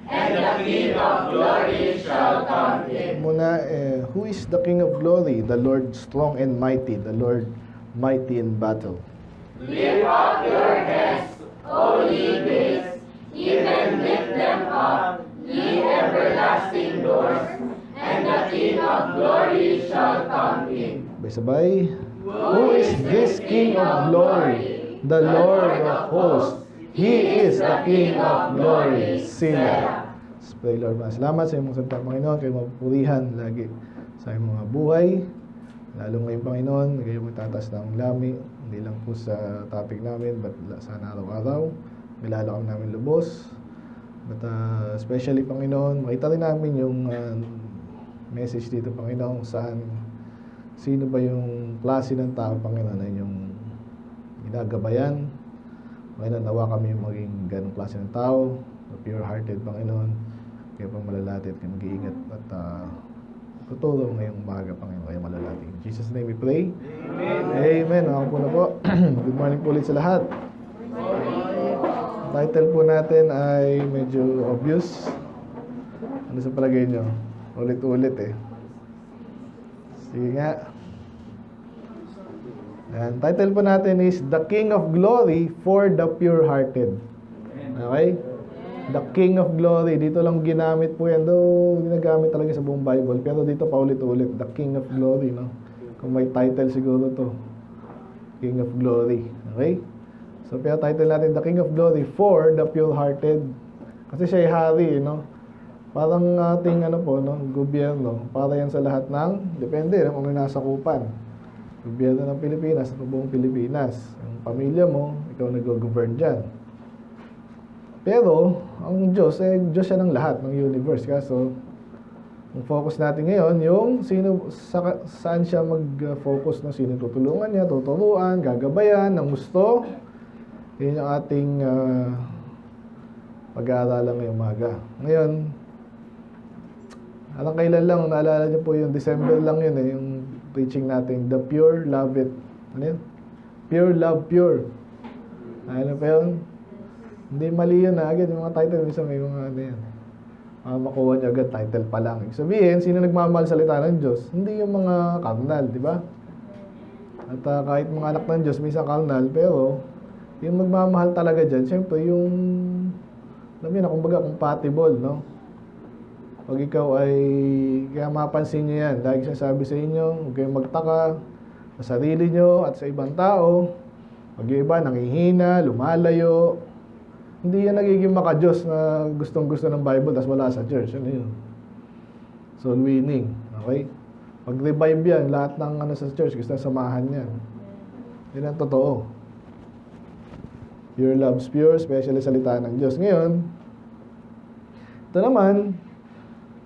and the King of glory shall come in. Muna, who is the King of glory? The Lord strong and mighty, the Lord mighty in battle. Lift up your heads, O ye gates, even lift them up, ye everlasting doors, and the King of glory shall come in. Sabay. Who is this King of glory? The Lord of hosts. He is the King of glory. Sila. Pray, Lord, salamat sa iyong mga salita, Panginoon. Kayo mapupurihan lagi sa iyong mga buhay. Lalo ngayon, Panginoon, kayo magtatas ng lami. Hindi lang po sa topic namin, but sana araw-araw. Milala kami namin lubos. But especially, Panginoon, makita rin namin yung message dito, Panginoon, sino ba yung klase ng tao, Panginoon, na yung ginagabayan. Panginoon, nawa kami yung maging ganong klase ng tao, pure-hearted, Panginoon. Kaya pang malalati at mag-iingat at tutulong ngayong umaga, Panginoon, kaya malalati. In Jesus' name we pray. Amen. Amen. Ako po na po. Good morning po ulit sa lahat. Title po natin ay medyo obvious. Ano sa palagay nyo? Ulit-ulit eh. Sige nga. And title po natin is The King of Glory for the Pure-Hearted. Okay? The King of Glory. Dito lang ginamit po yan. Though ginagamit talaga sa buong Bible. Pero dito pa ulit-ulit. The King of Glory. No? Kung may title siguro to. King of Glory. Okay? So pero title natin The King of Glory for the Pure-Hearted. Kasi siya ay hari. No? Parang ating gobyerno, para yan sa lahat ng, depende kung may nasa kupan. Gobyerno ng Pilipinas, sa buong Pilipinas. Ang pamilya mo, ikaw nag-govern dyan. Pero, ang Diyos, Diyos siya ng lahat, ng universe. Kaso, ang focus natin ngayon, yung saan siya mag-focus, no? Sino tutulungan niya, tuturuan, gagabayan, ng gusto. Yun yung ating pag-aaralan ngayong umaga. Ngayon, alang kailan lang, naalala niyo po yung December lang yun yung preaching natin, The Pure Love It. Ano yun? Pure Love Pure. Ano pa yun? Hindi mali yun agad, yung mga title, minsan may mga yan. Makuha niyo agad, title pa lang. Ibig sabihin, sino nagmamahal salita ng Diyos? Hindi yung mga carnal, di ba? At kahit mga anak ng Diyos, minsan carnal, pero yung magmamahal talaga dyan, syempre yung, alam niyo na, kumbaga, compatible, no? Pag ikaw ay, kaya mapansin nyo yan, lagi sinasabi sa inyo, huwag kayong magtaka sa sarili nyo at sa ibang tao. Pag yung iba, nangihina, lumalayo. Hindi yan nagiging maka-Diyos na gustong-gusto ng Bible tapos wala sa church. Ano yun? Soul winning. Okay? Pag revive yan, lahat ng sa church, gusto na samahan yan. Yan ang totoo. Pure love's pure, especially salita ng Diyos. Ngayon, ito naman,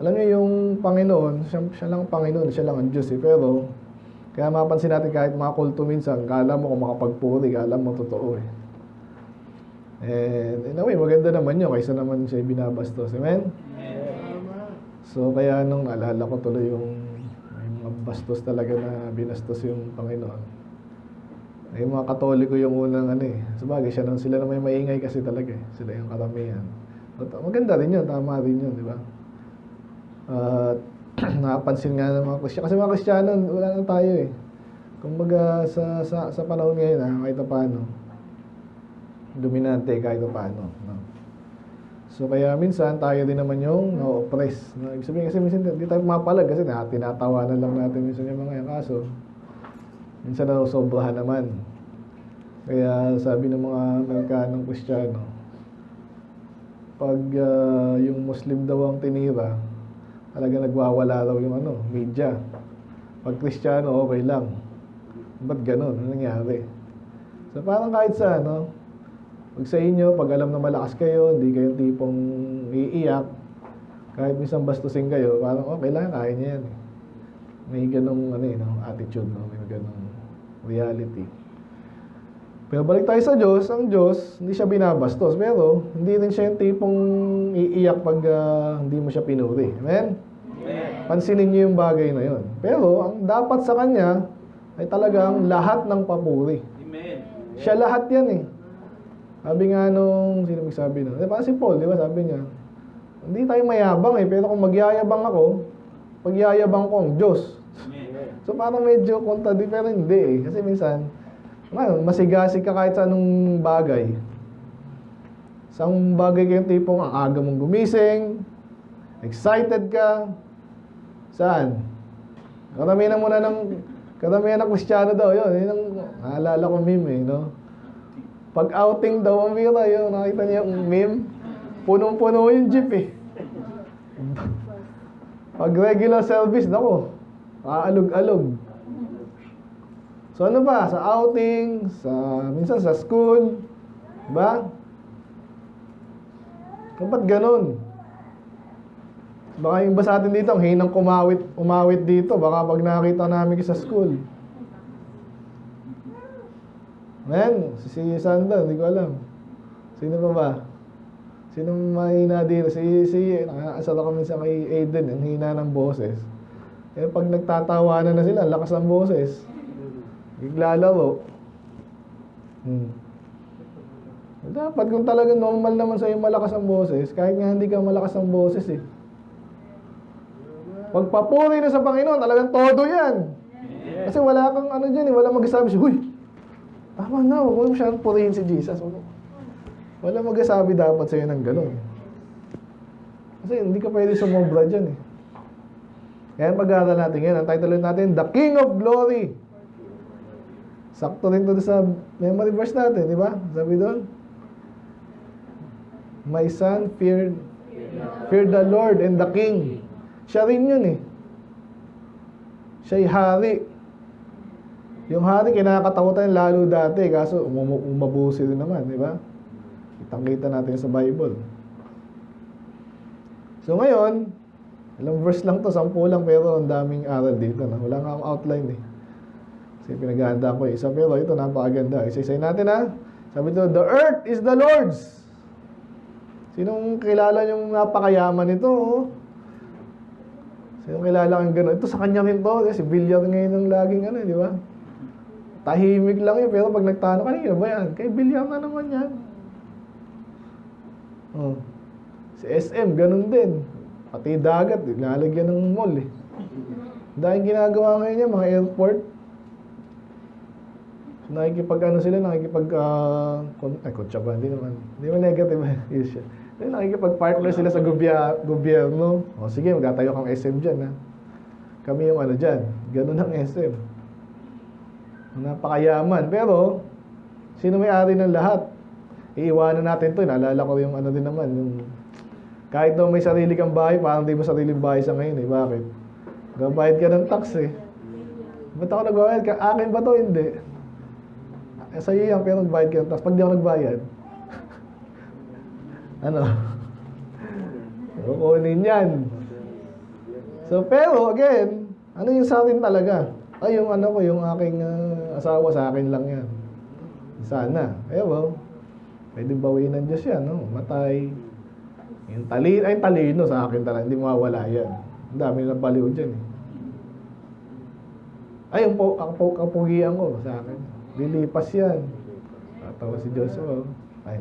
alam niyo yung Panginoon, siya lang ang Panginoon, siya lang ang Diyos eh. Pero, kaya mapansin natin kahit mga kulto minsan, kala mo kung makapagpuri, kala mo totoo eh. And in a way, maganda naman yun, kaysa naman siya binabastos. Amen? So, kaya nung naalala ko tuloy yung mga bastos talaga na binastos yung Panginoon. Yung mga Katoliko yung unang sabagay, sila na may maingay kasi talaga eh. Sila yung karamihan. Maganda rin yun, tama rin yun, di ba? Nakapansin nga ng mga Kristiyano. Kasi mga Kristiyano, wala na tayo eh. Kumbaga sa panahon ngayon, kahit paano, dominante kahit paano. No? So kaya minsan, tayo din naman yung oppress. No? Ibig sabihin kasi minsan, hindi tayo mapalag kasi tinatawanan lang natin minsan yung mga kaso. Minsan sobrahan naman. Kaya sabi ng mga Amerikanong Kristiyano, pag yung Muslim daw ang tinira, talaga nagwawala raw yung media. Pag Kristiyano, okay lang. Ba't ganun? Ano nangyari? So parang kahit sa pag sa inyo, pag alam na malakas kayo, hindi kayo tipong iiyak, kahit minsan bastusin kayo, parang okay lang, kaya niya yan. May ganung attitude, no? May ganung reality. Pero balik tayo sa Diyos, ang Diyos, hindi siya binabastos, pero hindi rin siya yung tipong iiyak pag hindi mo siya pinuri. Amen? Pansinin niyo yung bagay na yon. Pero ang dapat sa Kanya ay talagang lahat ng papuri. Amen. Siya lahat yan eh. Sabi nga nung, sino magsabi nun? Diba si Paul, di ba sabi niya, Hindi tayo mayabang eh, pero kung magyayabang ako, pagyayabang ko ang Diyos. So parang medyo kontadi, pero hindi eh. Kasi minsan, masigasig ka kahit sa anong bagay. Sa anong bagay kayong tipong ang aga mong gumising, excited ka. Saan? Karamihan ng Kristiyano daw, yun ang naalala ko meme eh, no? Pag outing daw ang bira, yun, nakita niya yung meme, punong-puno yung jeep eh. Pag regular service, nako, aalog-alog. So ano ba? Sa outing, minsan sa school, diba? Ba't ganun? Baka yung iba sa atin dito, ang hinang umawit dito. Baka pag nakita namin sa school. Man, si Sandra, hindi ko alam. Sino pa ba? Sino mahina dito? Nakakasala kami sa kay Aiden, ang hina ng boses. Eh pag nagtatawanan na sila, lakas ng boses. Naglalaro. Dapat kung talagang normal naman sa'yo malakas ang boses, kahit nga hindi ka malakas ang boses eh. Pagpapuri na sa Panginoon, talagang todo yan. Kasi wala kang ano dyan eh, wala magsasabi siya, huy, tama na, huwag mo siyang purihin si Jesus. Wala magsasabi dapat sa'yo ng gano'n. Kasi hindi ka pwede sumobra dyan eh. Kaya pag-aaral natin yan, ang title natin, The King of Glory. Sakto rin to sa memory verse natin, di ba? Sabi doon, my son, fear the Lord and the King. Siya rin yun eh. Siya'y hari. Yung hari, kinakatakutan lalo dati, kaso umabusi rin naman, di ba? Kitang-kita natin sa Bible. So ngayon, ilang verse lang to, 10 lang, pero ang daming aral dito. Na. Wala nga akong outline eh. Kasi pinaghahanda ko isa, pero ito napakaganda. Isa-isay natin ha. Sabi ito, the earth is the Lord's. Sinong kilala yung napakayaman nito? Oh? Sinong kilala kang gano'n? Ito sa kanya rin to. Si Villar ngayon ang laging ano, di ba? Tahimik lang yun, pero pag nagtanong, kanina ba yan? Kay Villar na naman yan. Oh. Si SM, ganun din. Pati dagat, lalagyan ng mall eh. Dahil ginagawa ngayon yan, mga airport. Kutsaba, hindi naman negative issue. Nakikipag-partner sila sa gobyerno. O sige, magtatayo kang SM dyan ha. Kami yung ano dyan. Ganun ang SM. Napakayaman. Pero, sino may-ari ng lahat? Iiwanan natin to. Naalala ko yung ano din naman. Yung, kahit daw may sarili kang bahay, parang di mo sariling bahay sa ngayon eh. Bakit? Gabayad ka ng tax eh. Ba't ako nagbayad ka? Akin ba to? Hindi. Sa'yo yan, pero nagbayad ka ng tax. Pag di ako nagbayad, ano? Kukunin yan. So, pero again, ano yung sa akin talaga? Ay, yung ano ko, yung aking asawa sa akin lang yan. Sana. Well, pwede bawiin ng Diyos yan, no? Matay. Yung talino sa akin talaga, hindi mawawala yan. Ang dami na baliw dyan eh. Ay, ang kapugian ko sa akin. Lilipas yan. Tatawa si Joshua. Ay,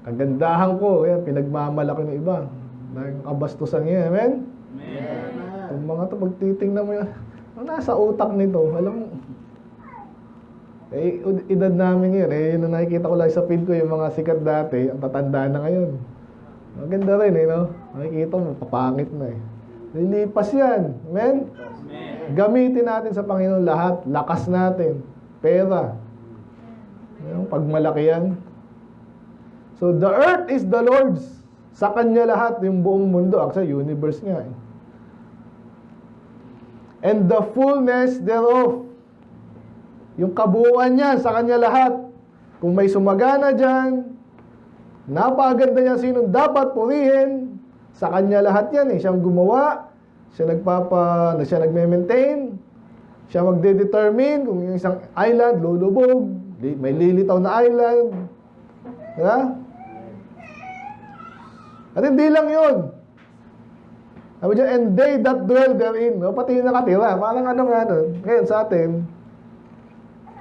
kagandahan ko, yan, pinagmamalaki ng iba. Dahil kabastusan niya, amen? Amen. Yung mga ito, pagtitingnan mo yan, nasa utak nito, alam mo, eh, edad namin yun, eh, yun na nakikita ko lang sa feed ko, yung mga sikat dati, ang tatanda na ngayon. Maganda rin, eh, no? Nakikita mo, papangit na, eh. Lilipas yan, amen? Amen. Gamitin natin sa Panginoon lahat, lakas natin, pera. Yung pagmalaki yan. So, the earth is the Lord's. Sa Kanya lahat, yung buong mundo. Actually, universe nga eh. And the fullness thereof. Yung kabuuan niya, sa Kanya lahat. Kung may sumagana dyan, napakaganda niya sinong dapat purihin. Sa Kanya lahat yan eh. Siyang gumawa, siya nagme-maintain, siya magde-determine kung yung isang island, lulubog, may lilitaw na island. Diba? At hindi lang yun. Sabi dyan, and they that dwell therein. No? Pati yung nakatira. Parang ano nga nun. Ngayon sa atin,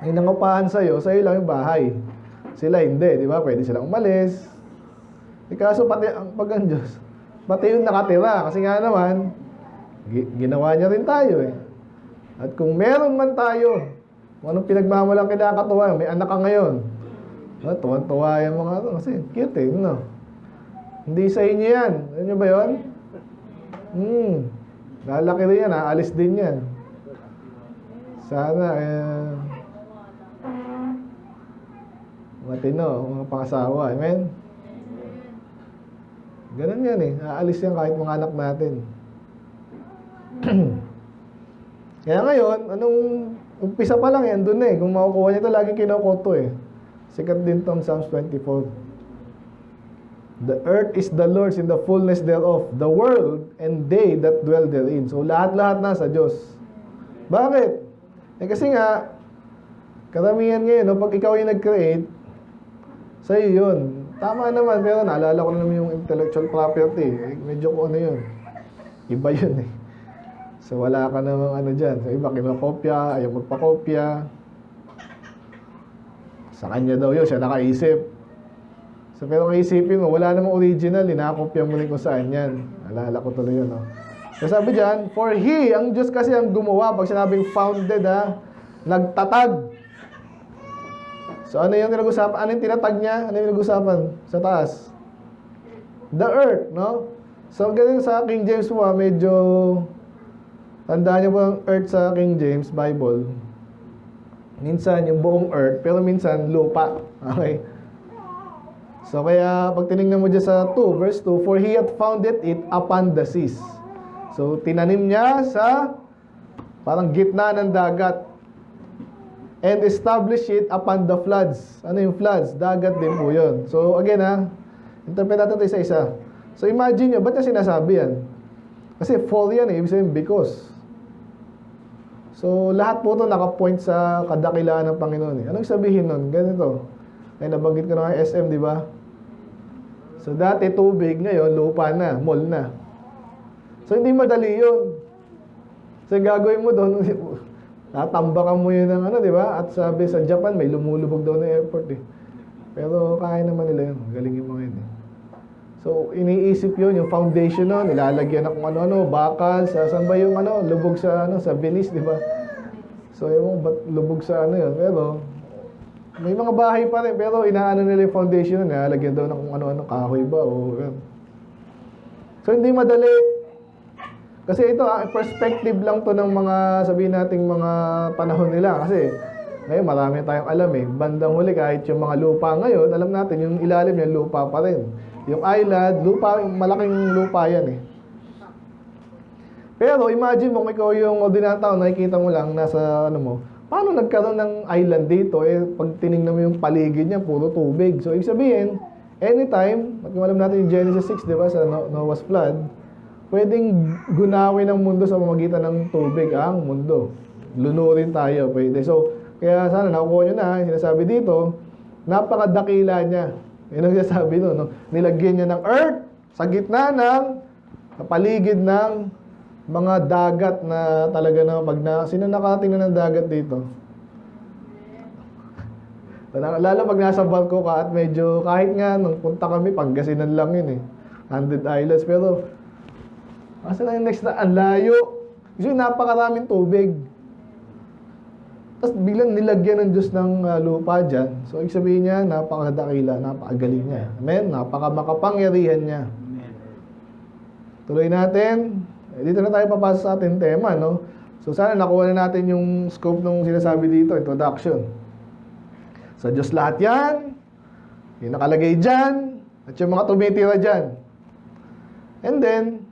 may nangupahan sa'yo lang yung bahay. Sila hindi, di ba? Pwede silang umalis. Kaso pati pag ang Diyos, pati yung nakatira. Kasi nga naman, ginawa niya rin tayo eh. At kung meron man tayo, kung anong pinagmamalang kinakatuwa, may anak ka ngayon. Tuwan-tuwa yung mga ito. Kasi cute eh, no? Hindi sa inyo yan. Alam niyo ba yun? Lalaki rin yan, aalis din yan. Sana, matino, mga pangasawa. Amen? Ganun yan eh. Aalis yan kahit mga anak natin. Kaya ngayon, anong umpisa pa lang yan, dun eh. Kung makukuha niya ito, laging kinukoto eh. Sikat din tong Psalms 24. The earth is the Lord's and the fullness thereof, the world and they that dwell therein. So lahat-lahat nasa Diyos. Bakit? Kasi nga, karamihan ngayon, no, pag ikaw yung nag-create, sa'yo yun. Tama naman, pero naalala ko na naman yung intellectual property. Medyo ko ano yun. Iba yun eh. So wala ka namang ano dyan. So iba, kinokopya, ayaw magpakopya. Sa kanya daw yun, siya nakaisip. So pero kung isipin mo, wala namang original, nakakopya mo rin kung saan yan. Alala ko tuloy yun, no? So sabi dyan, for He, ang Diyos kasi ang gumawa, pag sinabing founded ha, nagtatag. So ano yung pinag-usapan? Ano yung tinatag niya? Ano yung pinag-usapan? Sa taas. The earth, no? So ganun sa King James mo, medyo tandaan niyo po ang earth sa King James Bible. Minsan yung buong earth, pero minsan lupa. Okay? So kaya pag tinignan mo dyan sa 2, verse 2, for He hath founded it upon the seas. So tinanim niya sa parang gitna ng dagat. And establish it upon the floods. Ano yung floods? Dagat din po yun. So again ha, interpret natin ito isa-isa. So imagine nyo, ba't niya sinasabi yan? Kasi for yan eh, ibig sabihin because. So lahat po ito nakapoint sa kadakilaan ng Panginoon eh. Anong sabihin nun? Ganito. Ay nabanggit ko na nga SM, di ba? So dati tubig, ngayon lupa na, mall na. So hindi madali yun. So gagawin mo doon, tatambakan mo yun ng ano, di ba? At sabi sa Japan, may lumulubog daw na airport eh. Pero kaya naman nila yun. Galing yung mga yun eh. So iniisip yun, yung foundation nun, ilalagyan na kung ano-ano, bakal, saan ba yung ano, lubog sa ano, sa Venice, di ba? So yung ba't lubog sa ano yun, pero may mga bahay pa rin, pero inaano nila yung foundation nun, ilalagyan daw na kung ano-ano, kahoy ba o yun. So hindi madali. Kasi ito, perspective lang to ng mga, sabihin nating mga panahon nila. Kasi ngayon marami tayong alam eh. Bandang huli kahit yung mga lupa ngayon, alam natin yung ilalim yung lupa pa rin. Yung island, lupa, malaking lupa yan eh. Pero imagine mo kung ikaw yung ordinary tao, nakikita mo lang nasa ano mo, paano nagkaroon ng island dito? Eh, pag tinignan mo yung paligid niya, puro tubig. So, ibig sabihin, anytime, kung alam natin yung Genesis 6, di ba, sa Noah's flood, pwedeng gunawin ang mundo sa pamamagitan ng tubig ang mundo. Lunurin tayo, pwede. So, kaya sana nakukuha nyo na, sinasabi dito, napakadakila niya. Yun ang sinasabi no? Nilagyan niya ng earth sa gitna ng paligid ng mga dagat na talaga na pag na, sino nakatingnan ng dagat dito? Lalo pag nasa barko ka at medyo, kahit nga nung punta kami, Pangasinan lang yun eh. 100 islands, pero asa na yung next na, ang layo. Kasi napakaraming tubig. Tapos biglang nilagyan ng Diyos ng lupa dyan. So, ibig sabihin niya, napakadakila, napakagaling niya. Amen? Napakamakapangyarihan niya. Tuloy natin. Dito na tayo papasok sa ating tema, no? So, sana nakuha na natin yung scope ng sinasabi dito, introduction. Sa Diyos lahat yan. Yung nakalagay dyan. At yung mga tumitira dyan. And then,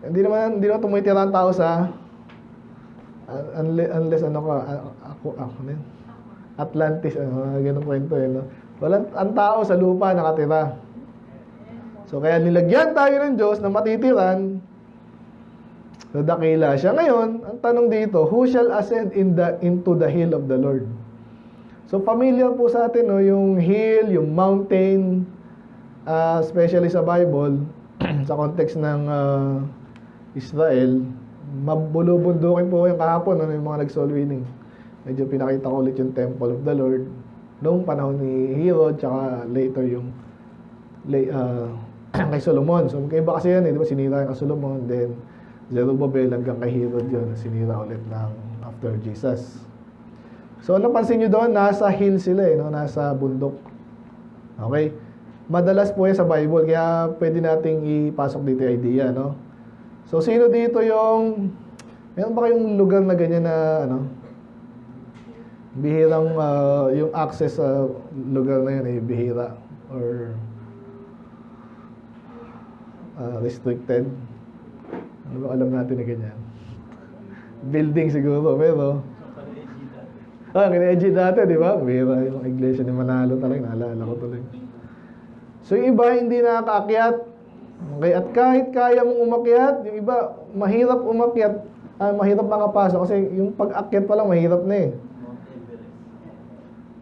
hindi naman tumitira ang tao sa unless ano ka, ako din. Atlantis, ganun kwento eh, no? Walang ang tao sa lupa nakatira. So, kaya nilagyan tayo ng Diyos na matitiran. So, dakila siya. Ngayon, ang tanong dito, who shall ascend into the hill of the Lord? So, familiar po sa atin, no, yung hill, yung mountain, especially sa Bible, sa context ng Israel, mabulubundukin po yung kahapon, ano, yung mga nag-soul winning. Medyo pinakita ko ulit yung temple of the Lord noong panahon ni Herod, tsaka later yung kay Solomon. So magkaiba kasi yan, di ba? Sinira yung kay Solomon, then Zerubbabel hanggang kay Herod yun, sinira ulit ng after Jesus. So napansin nyo doon, nasa hill sila no? Nasa bundok. Okay? Madalas po yan sa Bible, kaya pwede nating ipasok dito yung idea, no? So sino dito yung, meron ba kayong lugar na ganyan na, bihirang, yung access sa lugar na yun, bihira, or restricted? Ano ba alam natin na ganyan? Building siguro, pero kina-edgy dati, di ba? Bihira yung iglesia ni Manalo talaga, naalala ko tuloy. So yung iba hindi nakakaakyat. Okay, at kahit kaya mong umakyat, yung iba mahirap umakyat, mahirap makapasok kasi yung pag-akyat pa lang mahirap na eh.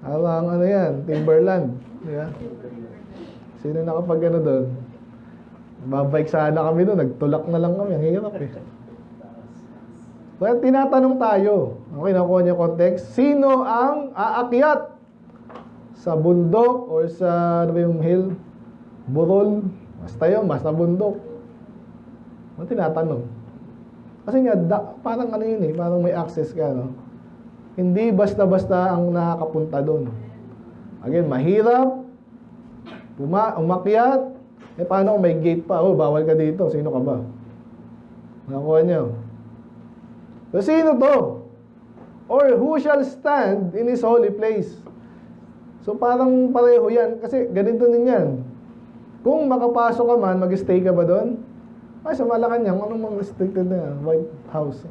Parang ano yan, Timberland, di ba? Sino nakapag ano doon? Babike sana kami doon, nagtulak na lang kami, ang hirap eh. Well, tinatanong tayo, okay, nakuha niyo context, sino ang aakyat sa bundok or sa, ano ba yung hill? Burol, basta yun, basta bundok. Ano tinatanong? Kasi nga, parang ano yun eh, parang may access ka, no? Hindi basta-basta ang nakakapunta doon. Again, mahirap, umakyat, paano kung may gate pa? Oh, bawal ka dito, sino ka ba? Nakuha niyo. So, sino to? Or who shall stand in His holy place? So, parang pareho yan. Kasi ganito din yan. Kung makapasok ka man, mag-stay ka ba doon? Ay, sa Malacanang, anong mga restricted na yan? White House.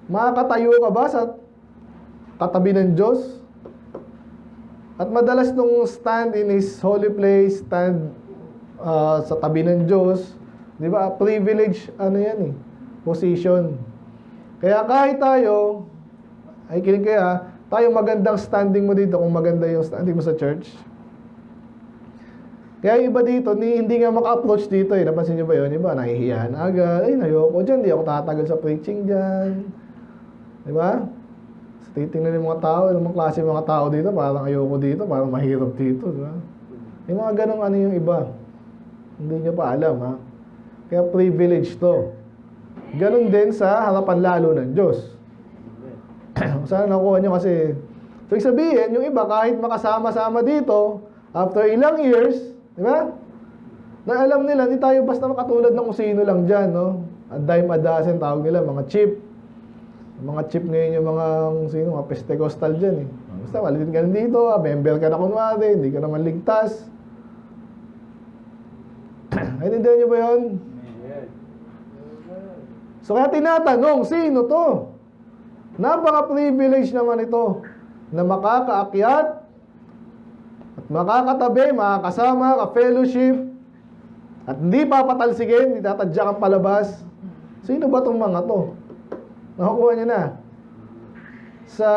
Makakatayo ka ba sa katabi ng Diyos? At madalas nung stand in His holy place, stand sa tabi ng Diyos, di ba? Privilege, ano yan eh, position. Kaya kahit tayo, ay kinig kaya, tayo magandang standing mo dito kung maganda yung standing mo sa church. Kaya iba dito, hindi nga maka-approach dito eh. Napansin nyo ba yun? Iba, nahihiyahan agad. Ay, nayoko dyan, di ako tatagal sa preaching dyan. Di ba? So, titingnan yung mga tao, yung mga klase mga tao dito, parang ayoko dito, parang mahirap dito. Di ba? Yung mga ganong ano yung iba. Hindi nyo pa alam, ha? Kaya privilege to. Ganon din sa harapan lalo ng Diyos. Sana nakuha nyo kasi, so sabihin, yung iba kahit makasama-sama dito, after ilang years, di ba? Na alam nila, hindi tayo basta makatulad ng usino lang dyan, no? A dime a dozen, tawag nila, mga chip. Mga chip ngayon yung mga, sino, mga Pentecostal dyan, eh. Basta, walitin ka dito, member ka na kunwari, hindi ka naman ligtas. Ay, hindi nyo ba yun? So, kaya tinatanong, sino to? Napaka-privilege naman ito na makakaakyat at makakatabi, makakasama, ka-fellowship at hindi papatalsigin, hindi tatadya kang palabas. Sino ba itong mga to? Nakukuha niya na. Sa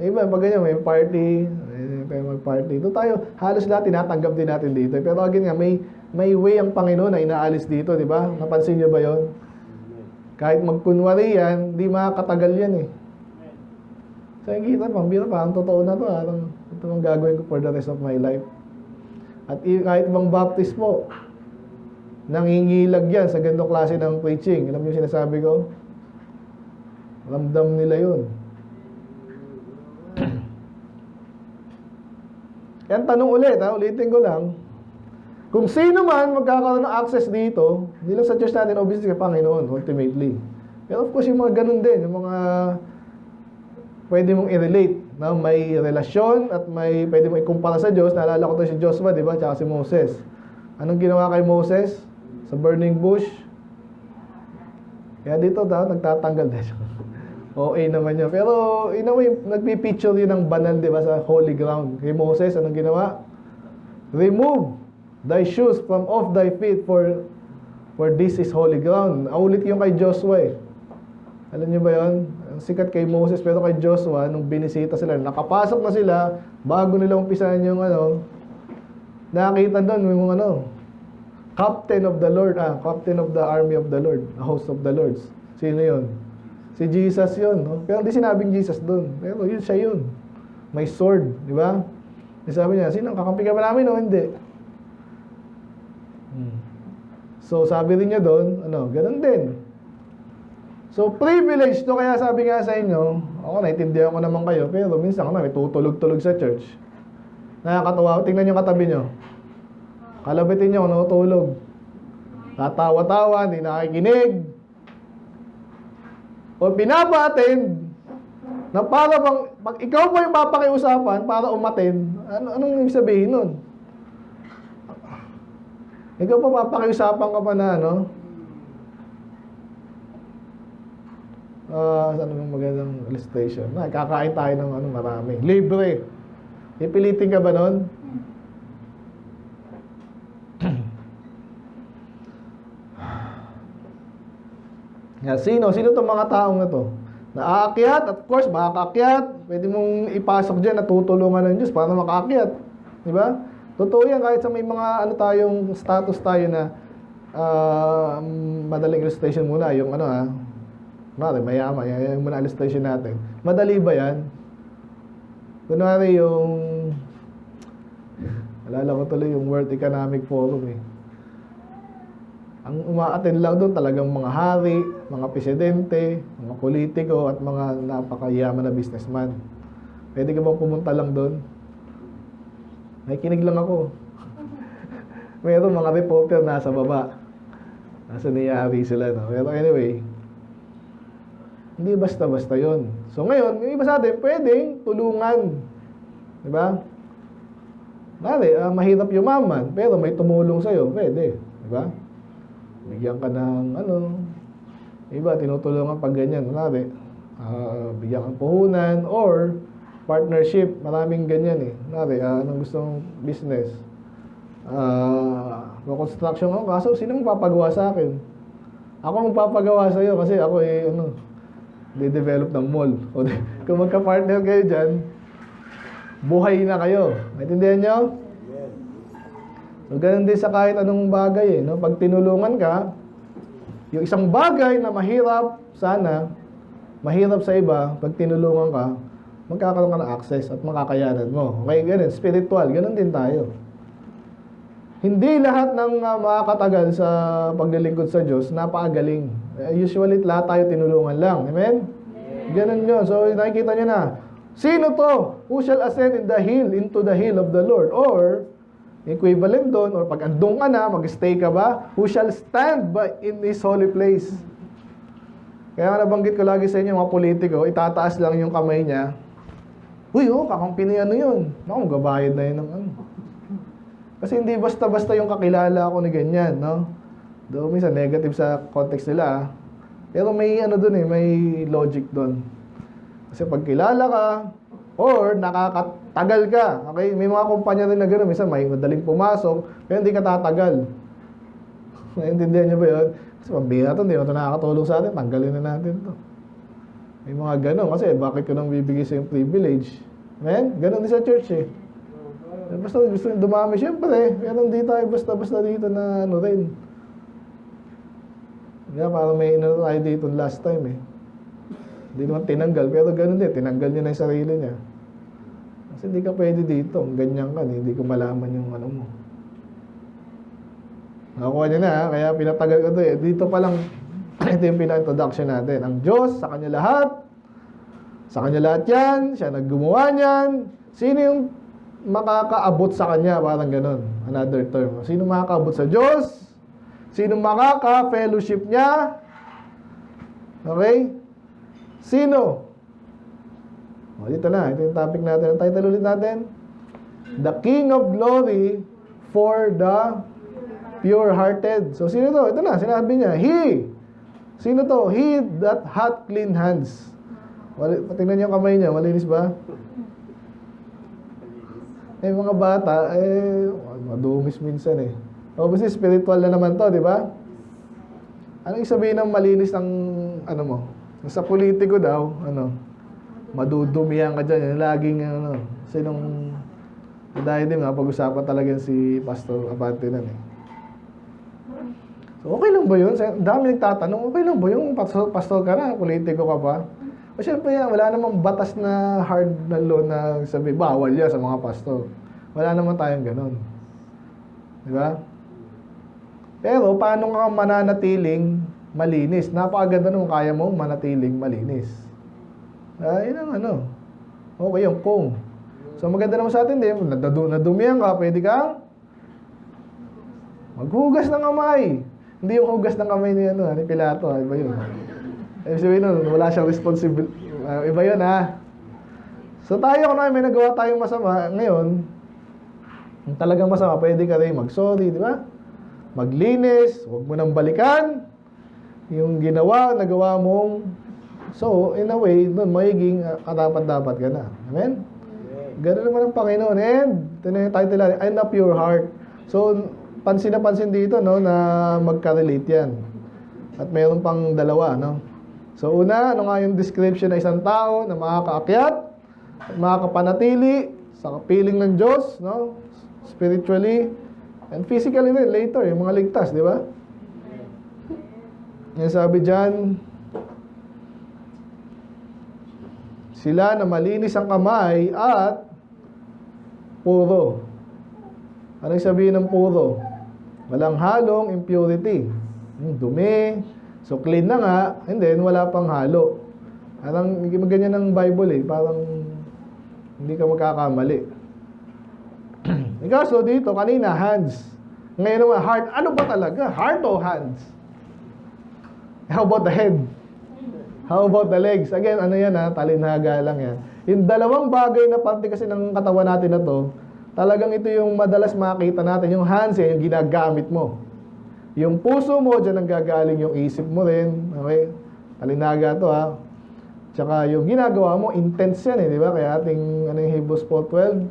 iba, pag ganyan, may party, may party. Ito tayo, halos lahat tinatanggap din natin dito. Pero again nga, may way ang Panginoon na inaalis dito, di ba? Napansin niyo ba yon? Kahit magkunwari yan, hindi makakatagal yan eh. So, kita pang bira, parang totoo na to. Ito ang gagawin ko for the rest of my life. At kahit ibang baptist po, nangingilag yan sa ganitong klase ng preaching. Alam niyo yung sinasabi ko? Ramdam nila yun. Yan, tanong ulit, ulitin ko lang. Kung sino man magkakaroon ng access dito, hindi lang sa church natin, obviously, kay Panginoon, ultimately. Pero of course, yung mga ganun din, yung mga pwede mong i-relate, na may relasyon at may pwede mong ikumpara sa Diyos. Naalala ko to si Joshua, di ba? Tsaka si Moses. Anong ginawa kay Moses sa burning bush? Kaya dito nagtatanggal din. OA naman yun. Pero in a way, nagpipicture yun ng banal, di ba, sa holy ground. Kay Moses, anong ginawa? Remove thy shoes from off thy feet, for this is holy ground. Aulit yung kay Joshua eh. Alam niyo ba yun? Ang sikat kay Moses, pero kay Joshua, nung binisita sila, nakapasok na sila, bago nila umpisahan yung nakakita doon yung captain of the Lord, captain of the army of the Lord, the host of the Lords. Sino yun? Si Jesus yun. No? Pero hindi sinabing Jesus doon. Pero yun siya yun. May sword, di ba? Sabi niya, sino? Kakampi ka ba namin o hindi? So, sabi rin niya doon, ganun din. So, privilege to, kaya sabi nga sa inyo, ako, naintindihan ko naman kayo, pero minsan, may tutulog-tulog sa church. Nakakatawa, tingnan yung katabi nyo. Kalabitin nyo, natutulog. Tatawa-tawa, hindi nakikinig. O pinapa-attend, na para bang, pag ikaw pa yung papakiusapan para umattend, anong ibig sabihin nun? Ikaw pa papakiusapan ka pa na, saan yung magandang illustration? Kakain tayo ng marami. Libre. Ipilitin ka ba nun? Sino itong mga taong na to? Naaakyat, of course, makakaakyat. Pwede mong ipasok dyan, natutulungan ng Diyos para makaakyat. Di ba? Totoo yan, kahit sa may mga tayong status tayo na madaling illustration muna, yung mayaman, yung muna illustration natin. Madali ba yan? Kunwari yung, alala ko tuloy yung World Economic Forum Ang uma-attend lang doon talagang mga hari, mga presidente, mga politiko, at mga napakayaman na businessman. Pwede ka bang pumunta lang doon? Nakikinig lang ako. Meron mga reporter nasa baba. Nasa niyari sila, Pero anyway, hindi basta-basta yon. So ngayon, yung iba sa atin, pwedeng tulungan. Diba? Mahirap yumaman, pero may tumulong sa'yo, pwede. Diba? Bigyan ka ng iba tinutulungan pag ganyan, bigyan kang puhunan or partnership, maraming ganyan anong gustong business, construction ako, kaso sino magpapagawa sa akin? Ako magpapagawa sa iyo kasi ako de-develop ng mall. O kung magka-partner kayo dyan, buhay na kayo. Maintindihan nyo? So, ganun din sa kahit anong bagay Pag tinulungan ka, yung isang bagay na mahirap mahirap sa iba, pag tinulungan ka, magkakaroon ka ng access at makakayanan mo. Okay, ganun, spiritual, ganun din tayo. Hindi lahat ng makakatagal sa paglilingkod sa Diyos, napakagaling. Usually, lahat tayo tinulungan lang. Amen? Ganun yun. So, nakikita nyo na, sino to? Who shall ascend into the hill of the Lord? Or, equivalent doon, or pag andun ka na, mag-stay ka ba? Who shall stand in His holy place? Kaya nabanggit ko lagi sa inyo, mga politiko, itataas lang yung kamay niya. Uy, kakampi na yun. Naku, magabayad na yun ng Kasi hindi basta-basta yung kakilala ako ni ganyan, Doon minsan negative sa context nila. Pero may doon may logic doon. Kasi pag kilala ka, or nakakatagal ka. Okay? May mga kumpanya rin na gano'n. Minsan may madaling pumasok, pero hindi ka tatagal. Naintindihan niyo ba yun? Kasi pambira ito, hindi mo ito nakakatulong sa atin. Tanggalin na natin ito. May mga gano'n. Kasi bakit ko nang bibigay sa yung privilege? Amen? Gano'n din sa church Basta gusto nyo dumami, syempre. Pero hindi tayo basta-basta dito na rin. Kaya parang may tayo dito last time Hindi naman tinanggal, pero gano'n din. Tinanggal niya na yung sarili niya. Kasi hindi ka pwede dito. Ganyan ka, hindi ko malaman yung mo. Nakuha niya na, kaya pinatagal ko ito Dito pa lang, ito yung pina-introduction natin. Ang Diyos, sa Kanya lahat. Sa Kanya lahat yan. Siya naggumawa niyan. Sino yung makakaabot sa Kanya? Parang gano'n. Another term. Sino makakaabot sa Diyos? Sino makaka-fellowship niya? Okay? Sino? Dito na. Ito yung topic natin. Ang title ulit natin. The King of Glory for the pure-hearted. So, sino to? Ito na. Sinabi niya. He. Sino to? He that hath clean hands. Tingnan niyo yung kamay niya. Malinis ba? Mga bata, madungis minsan Obviously, spiritual na naman to, di ba? Anong isabihin ng malinis ng, mo? Sa politiko daw, madudumihan ka dyan. Laging, sinong, dahil din, pag-usapan talaga si Pastor Abante na So, okay lang ba yun? Dami nagtatanong, okay lang ba yung pastor ka na, politiko ka pa? O syempre yan, wala namang batas na hard na law na sabi, bawal yan sa mga pastor. Wala naman tayong ganun. Di ba? Pero, paano ka mananatiling malinis? Napakaganda nung kaya mong manatiling malinis. Yun ang ano. Okay, yung kung. So, maganda naman sa atin, nadumihan ka, pwede kang maghugas ng kamay. Hindi yung hugas ng kamay ni Pilato, iba yun. Sabihin nun, wala siyang responsibility. Iba yun, ha? So, tayo, kung may nagawa tayong masama, ngayon, kung talagang masama, pwede ka rin mag-sorry, di ba? Maglinis, huwag mo nang balikan yung nagawa mong. So, in a way, nun, magiging karapat-dapat ka na. Amen? Ganun naman ang Panginoon. And, ito na yung title natin, and a pure heart. So, pansin na pansin dito, no, na magka-relate yan. At mayroon pang dalawa, no? So, una, ano nga yung description ng isang tao na makakaakyat, makakapanatili sa kapiling ng Diyos, no? Spiritually, and physically rin, later, yung mga ligtas, di ba? Yan sabi dyan, sila na malinis ang kamay at puro. Anong sabihin ng puro? Walang halong impurity. Dumi. So, clean na nga, and then wala pang halo. Parang, ganyan ng Bible parang hindi ka magkakamali. Ikaw, so dito, kanina, hands. Ngayon naman, heart. Ano ba talaga? Heart o hands? How about the head? How about the legs? Again, ano yan talinhaga lang yan. Yung dalawang bagay na parte kasi ng katawan natin na to, talagang ito yung madalas makita natin. Yung hands, yung ginagamit mo. Yung puso mo, dyan ang gagaling yung isip mo rin. Okay? Talinaga to Tsaka yung ginagawa mo, intense yan di ba? Kaya ating, yung Hebrews 4:12,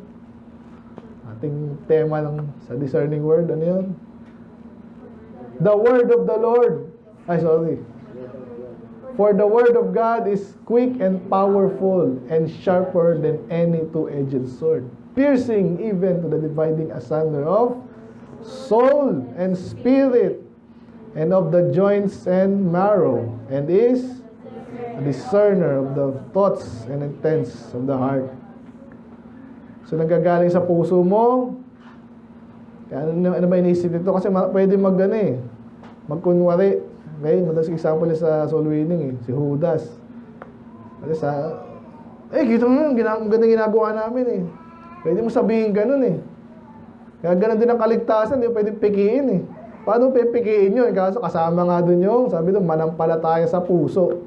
ating tema sa discerning word, ano yun? The word of the Lord. For the word of God is quick and powerful and sharper than any two-edged sword, piercing even to the dividing asunder of soul and spirit, and of the joints and marrow, and is a discerner of the thoughts and intents of the heart. So, nagagaling sa puso mo. Ano ba inisip dito? Kasi pwede magkunwari. Okay? Madalas example sa soul winning si Judas. Kasi kita mo ang ganda ginagawa namin Pwede mo sabihin ganun Kaya ganun din ang kaligtasan, hindi pwede pikiin Paano pipikiin yun? Kaso kasama nga dun yung, sabi doon, manampalataya sa puso.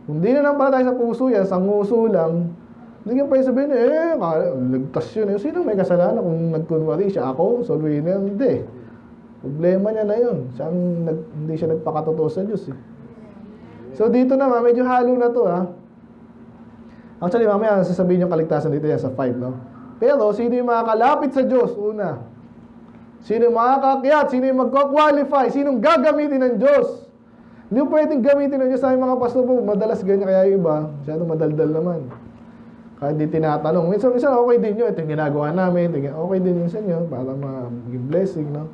Kung di na nampalataya sa puso yan, sa nguso lang, hindi ka pwede sabihin, ligtas yun. Sino may kasalanan kung nagkunwari siya? Ako? Soul winner? Hindi. Problema niya na yun. Hindi siya nagpakatotoo sa Diyos So dito naman, medyo halo na to Actually, mamaya sasabihin yung kaligtasan dito yan sa 5, no? Pero, sino yung makakalapit sa Diyos? Una. Sino yung makakakyat? Sino yung magko-qualify? Sinong gagamitin ng Diyos? Hindi mo pwedeng gamitin ng Diyos sa mga pastor po. Madalas ganyan, kaya yung iba, masyadong madaldal naman. Kaya di tinatanong. Minsan okay din yun. Ito yung ginagawa namin. Okay din yun sa inyo para maging blessing, no?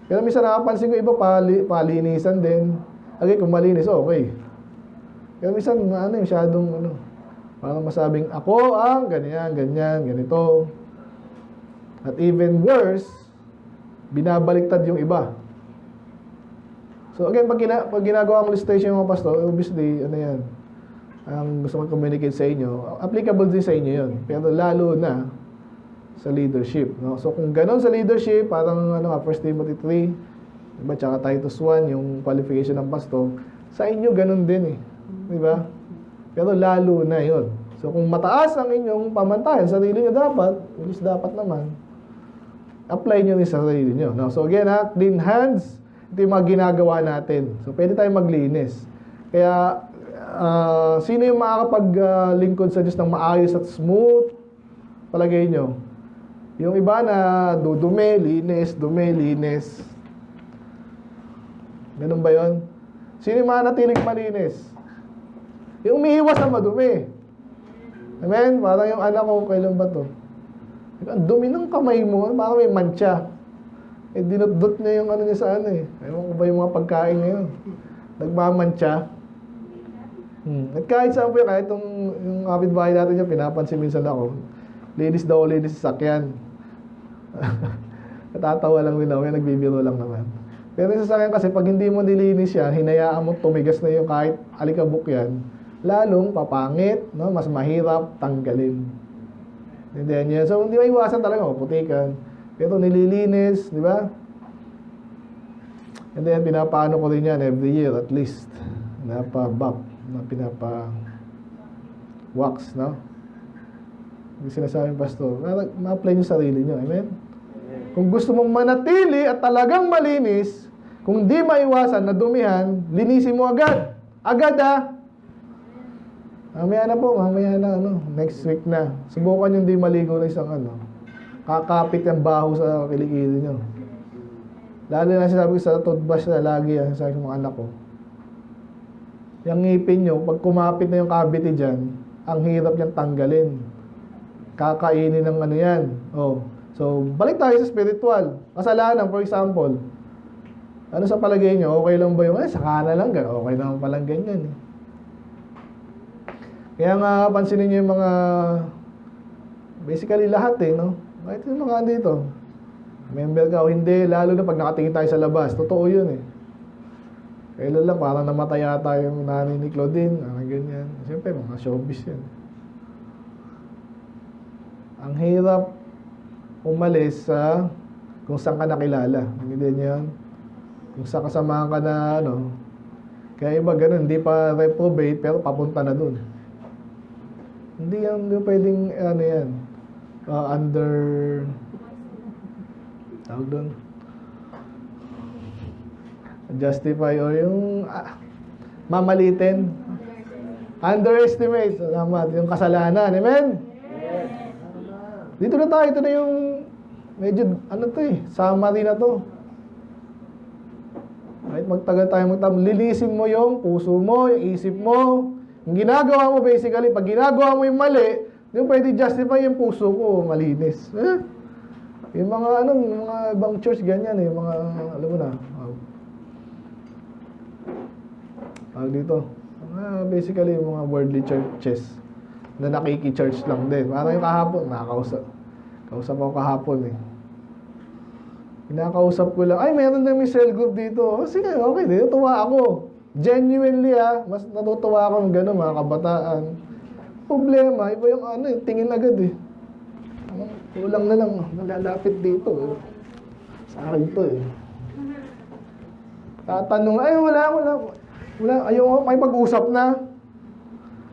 Pero minsan nakapansin ko iba palinisan din. Okay, kung malinis, okay. Pero minsan, masyadong, parang masabing, ako ang ganyan, ganito. At even worse, binabaliktad yung iba. So again, pag ginagawa ang listation ng mga pastor, obviously, ang gusto mag-communicate sa inyo, applicable din sa inyo yun. Pero lalo na sa leadership. No? So kung ganun sa leadership, parang 1 Timothy 3, diba, tsaka Titus 1, yung qualification ng pastor, sa inyo ganun din Diba? Pero lalo na yun. So kung mataas ang inyong pamantayan, sarili nyo dapat, which dapat naman, apply nyo rin sa sarili nyo. No? So again clean hands, ito yung mga ginagawa natin. So pwede tayong maglinis. Kaya, sino yung makakapaglingkod sa Diyos ng maayos at smooth? Palagay nyo. Yung iba na dumi, linis. Ganun ba yun? Sino yung manatiling malinis? Yung umiiwas na madumi. Amen? Parang yung anak ko, kailan ba to? Ang dumi ng kamay mo, parang may mancha. Dinut-dut niya yung niya sa Ewan ko ba yung mga pagkain ngayon? Nagmamantsa. At kahit saan po kahit yung kapitbahay natin niya, pinapansin minsan ako. Linis daw, linis sa sakyan. Natatawa lang din ako, nagbibiro lang naman. Pero sa sakyan kasi, pag hindi mo nilinis yan, hinayaan mo tumigas na yung kahit alikabok yan, lalong papangit, no? Mas mahirap tanggalin. And then yan. So, hindi maiwasan talaga, putikan. Pero nililinis, di ba? And then, pinapaano ko rin yan every year at least. Pinapa-bop, pinapa-wax, no? Yung sinasabing pastor, ma-apply nyo sarili nyo. Amen? Kung gusto mong manatili at talagang malinis, kung di maiwasan na dumihan, linisin mo agad. Agad Mamaya na po, mamaya na, next week na. Subukan yung di maligo na isang kakapit yung baho sa kilikili nyo. Lalo na sinasabi ko sa toothbrush na lagi yan, sa mga anak ko. Yung ngipin nyo, pag kumapit na yung cavity dyan, ang hirap niyang tanggalin. Kakainin ng yan. So, balik tayo sa spiritual. Kasalanan, for example. Ano sa palagay nyo? Okay lang ba yung, sakana lang, okay naman palang ganyan. Kaya nga, pansinin nyo yung mga, basically lahat no? Kahit yung mga dito, member ka o hindi, lalo na pag nakatingin tayo sa labas, totoo yun Kailan lang, parang namatay yata yung nanay ni Claudine, ganyan. Siyempre, mga showbiz yan. Ang hirap umalis sa kung saan ka nakilala. Hindi din yan. Kung saan kasamahan ka na, kaya iba ganun, hindi pa reprobate, pero papunta na dun. Hindi pwedeng, yan, under, tawag dun, justify or yung mamalitin, underestimate, salamat, yung kasalanan, amen? Dito na tayo, ito na yung medyo, summary na to. Kahit magtagal tayo lilisin mo yung puso mo, yung isip mo, yung ginagawa mo basically, pag ginagawa mo yung mali, yung pwede justify yung puso ko, malinis. Yung mga, mga ibang church, ganyan yung mga, alam mo na, dito, basically yung mga worldly churches na nakiki-church lang din. Parang yung kahapon, kausap ako kahapon Kinakausap ko lang, meron na may cell group dito. Sige, okay, dito tuwa ako. Genuinely mas natutuwa ako ng gano'n, mga kabataan. Problema, iba yung tingin agad kulang na lang, nalalapit dito sa akin to Tatanong, wala, ayaw may pag-usap na.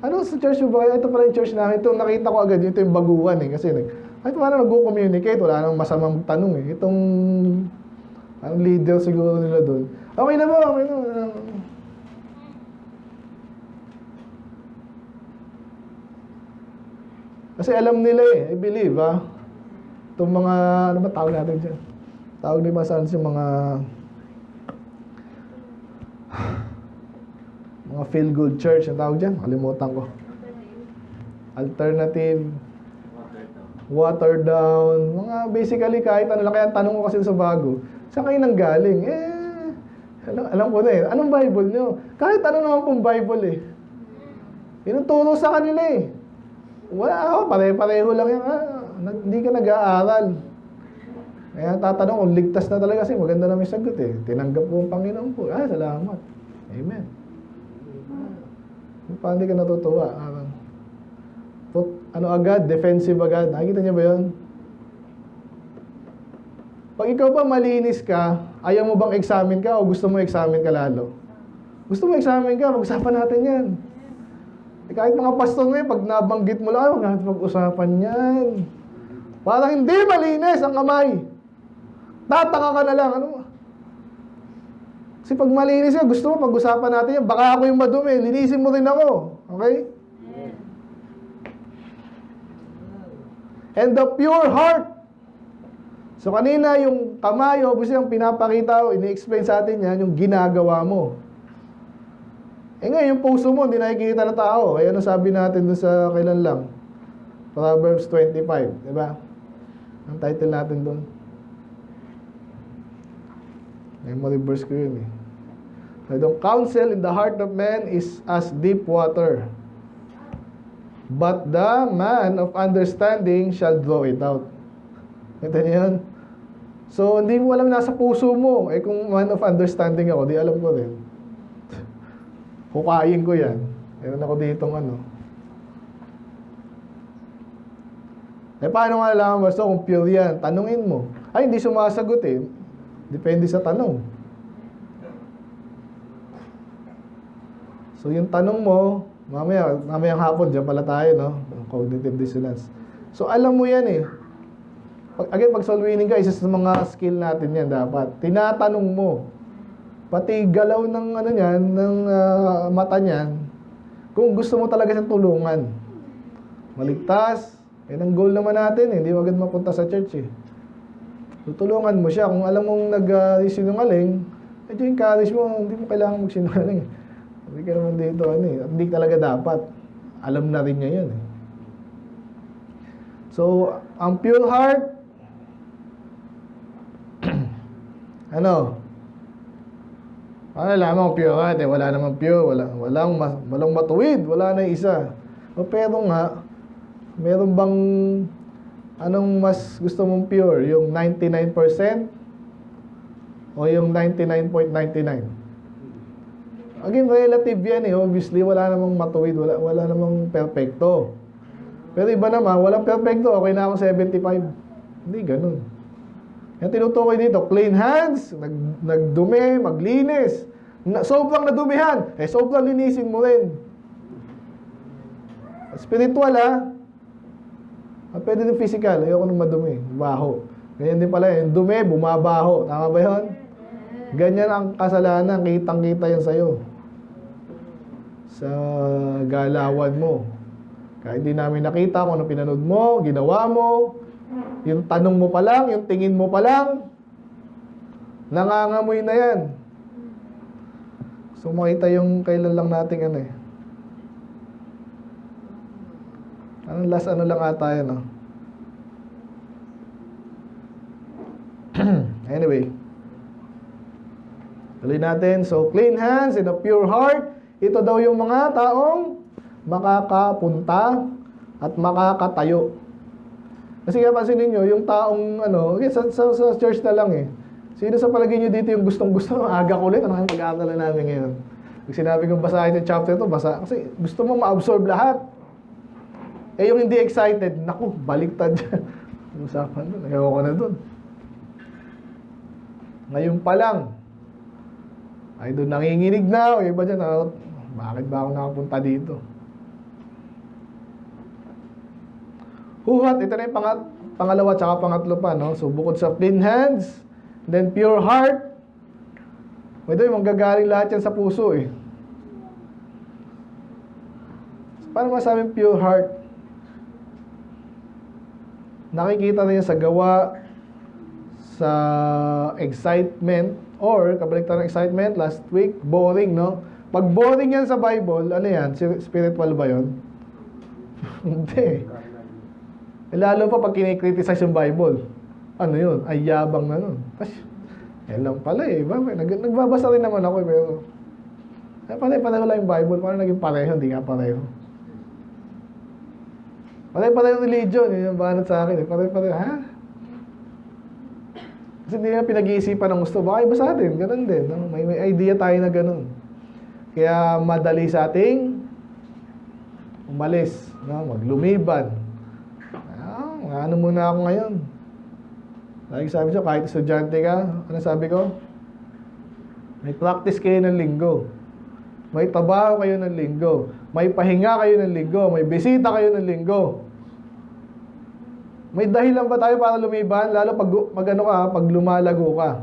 Ano sa church ba? Ito pala yung church namin. Ito nakita ko agad, ito yung baguhan kasi kahit wala nag-communicate, wala nang masamang tanong Itong leader siguro nila doon. Okay na. Kasi alam nila I believe itong mga, ano ba tawag natin dyan? Tawag nila saan yung mga feel-good church, ang tawag dyan? Kalimutan ko. Alternative, watered down, mga basically kahit ano lang. Kaya tanong ko kasi sa bago, saan kayo nanggaling? Alam ko na anong Bible nyo? Kahit ano naman pong Bible Yun ang turo sa kanila Wala ako, pare-pareho lang yan hindi ka nag-aaral. Kaya tatanong kung ligtas na talaga kasi maganda na may sagot Tinanggap ko ang Panginoon po. Salamat. Amen. Paano di ka natutuwa? Agad? Defensive agad. Nakikita niyo ba yun? Pag ikaw pa malinis ka, ayaw mo bang examine ka o gusto mo examine ka lalo? Gusto mo examine ka, pag-usapan natin yan. Kahit mga pastor ngayon, pag nabanggit mo lang, huwag natin pag-usapan yan. Parang hindi malinis ang kamay. Tataka ka na lang. Kasi pag malinis ka, gusto mo pag-usapan natin yan. Baka ako yung madumi, linisin mo rin ako. Okay? And the pure heart. So kanina yung kamay, obviously yung pinapakita, ini-explain sa atin yan, yung ginagawa mo. Ngayon yung puso mo, hindi nakikita ng tao. Ano sabi natin dun sa kailan lang? Proverbs 25, di ba? Ang title natin dun. Memory verse ko yun The counsel in the heart of man is as deep water. But the man of understanding shall draw it out. Ito niyo yun? So, hindi mo alam nasa puso mo. Eh, kung man of understanding ako, di alam ko rin. Hukayin ko yan. Meron ako ditong ano. Eh, paano nga alam basta kung pure yan? Tanungin mo. Ay, hindi sumasagot eh. Depende sa tanong. So, yung tanong mo, mamayang hapon, dyan pala tayo, no? Cognitive dissonance. So, alam mo yan eh. Again, pag soul winning ka, isa sa mga skill natin yan dapat. Tinatanong mo. Pati galaw ng ano niyan, ng mata niyan, kung gusto mo talaga siyang tulungan. Maligtas. Yan ang goal naman natin eh. Hindi mo agad mapunta sa church eh. Tutulungan mo siya. Kung alam mong nag-sinungaling, medyo encourage mo, hindi mo kailangan magsinungaling. Hindi ka naman dito, ano eh. Hindi talaga dapat. Alam na rin niya yun eh. So, ang pure heart, ano? Alam mo, pure heart eh. Wala namang pure. Walang matuwid. Wala na isa. O pero nga, meron bang anong mas gusto mong pure? Yung 99% o yung 99.99? Again, relative yan eh. Obviously, wala namang matuwid, wala namang perfecto. Pero iba naman, walang perfecto, okay na ako 75. Hindi ganun. Yan tinutukoy dito, clean hands, nagdumi, maglinis. Sobrang nadumihan, eh sobrang linisin mo rin. Spiritual at pwede din physical, ayoko nang madumi, baho. Ganyan din pala, yung dumi, bumabaho. Tama ba yun? Ganyan ang kasalanan, kitang-kita yan sa'yo. Sa galawan mo. Kahit di namin nakita kung ano pinanood mo, ginawa mo, yung tanong mo pa lang, yung tingin mo pa lang, nangangamoy na yan. So makita yung kailan lang nating ano eh. Anong last ano lang ata yan, no? Anyway. Tuloy natin. So, clean hands and a pure heart. Ito daw yung mga taong makakapunta at makakatayo. Kasi kaya pansinin nyo, yung taong ano, sa church na lang eh. Sino sa palagay nyo dito yung gustong-gusto? Aga ko ulit. Ano kayong pag-aaralan namin ngayon? Pag sinabi kong basahin yung chapter ito, basa. Kasi gusto mo ma-absorb lahat. Eh yung hindi excited, naku, baliktad dyan. Usapan doon, ayaw ko na doon. Ngayon pa lang, ay doon nanginginig na, o iba dyan, bakit ba ako nakapunta dito? Huhat, ito na yung pangalawa tsaka pangatlo pa, no? So bukod sa clean hands, then pure heart, ito yung manggagaling lahat yan sa puso eh. Paano masabing pure heart? Nakikita na yan sa gawa, sa excitement, or kabaliktaran ng excitement, last week, boring, no? Pag boring yan sa Bible, ano yan? Spiritual ba yun? Hindi. Lalo pa pag kinikriticize yung Bible. Ano yun? Ay yabang na nun. Yan lang pala eh. Nagbabasa rin naman ako pero pareho lang yung Bible. Paano naging pareho? Hindi nga pareho. Pareho religion. Yun yung banat sa akin. Pareho. Ha? Kasi hindi na pinag-iisipan ng gusto. Baka iba sa atin. Ganun din. No? May idea tayo na ganun. Kaya madali sa ating umalis. No? Maglumiban. Ano muna ako ngayon? Lagi sabi siya, kahit estudyante ka, ano sabi ko? May practice kayo ng linggo. May trabaho kayo ng linggo. May pahinga kayo ng linggo. May bisita kayo ng linggo. May dahilan ba tayo para lumiban? Lalo pag lumalago ka.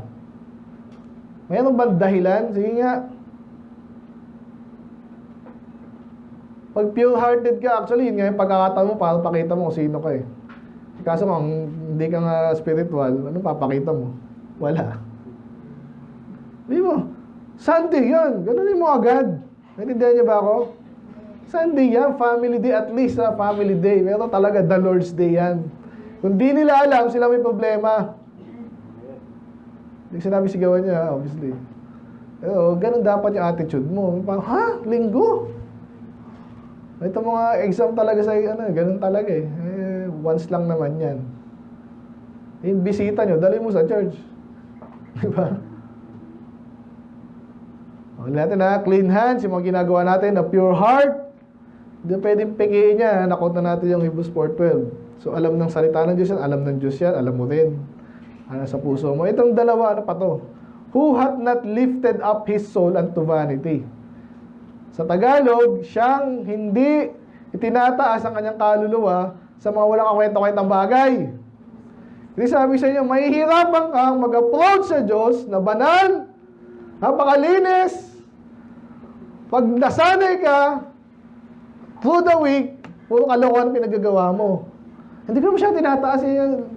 Mayroon ba dahilan? Sige nga. Pag pure-hearted ka, actually, yun nga yung pagkakataon mo para pakita mo kung sino ka eh. Kaso kung hindi ka nga spiritual, anong papakita mo? Wala. Hindi mo. Sunday yan. Ganunin mo agad. Naintindihan niyo ba ako? Sunday yan. Family day. At least family day. Pero talaga the Lord's Day yan. Kung di nila alam, sila may problema. Hindi sinabi sigawan niya, obviously. Pero ganun dapat yung attitude mo. Parang, ha? Linggo? Ito mga exam talaga sa ano, ganun talaga eh. Once lang naman yan. Yung bisita nyo, dali mo sa church. Diba? Huwag natin ha, clean hands, yung mga ginagawa natin, na pure heart. Hindi pwedeng pekiin niya. Nakot na natin yung Hebrews 4:12. So alam ng salita ng Diyos yan, alam ng Diyos yan, alam mo rin. Ano sa puso mo. Itong dalawa, ano pa to? Who hath not lifted up his soul unto vanity? Sa Tagalog, siyang hindi itinataas ang kanyang kaluluwa sa mga walang kakwenta-kwentang bagay. Hindi sabi sa inyo, mahihirapan kang mag-approach sa Diyos na banal, napakalinis. Pag nasanay ka, through the week, puro kalokohan pinagagawa mo. Hindi ko siya tinataas.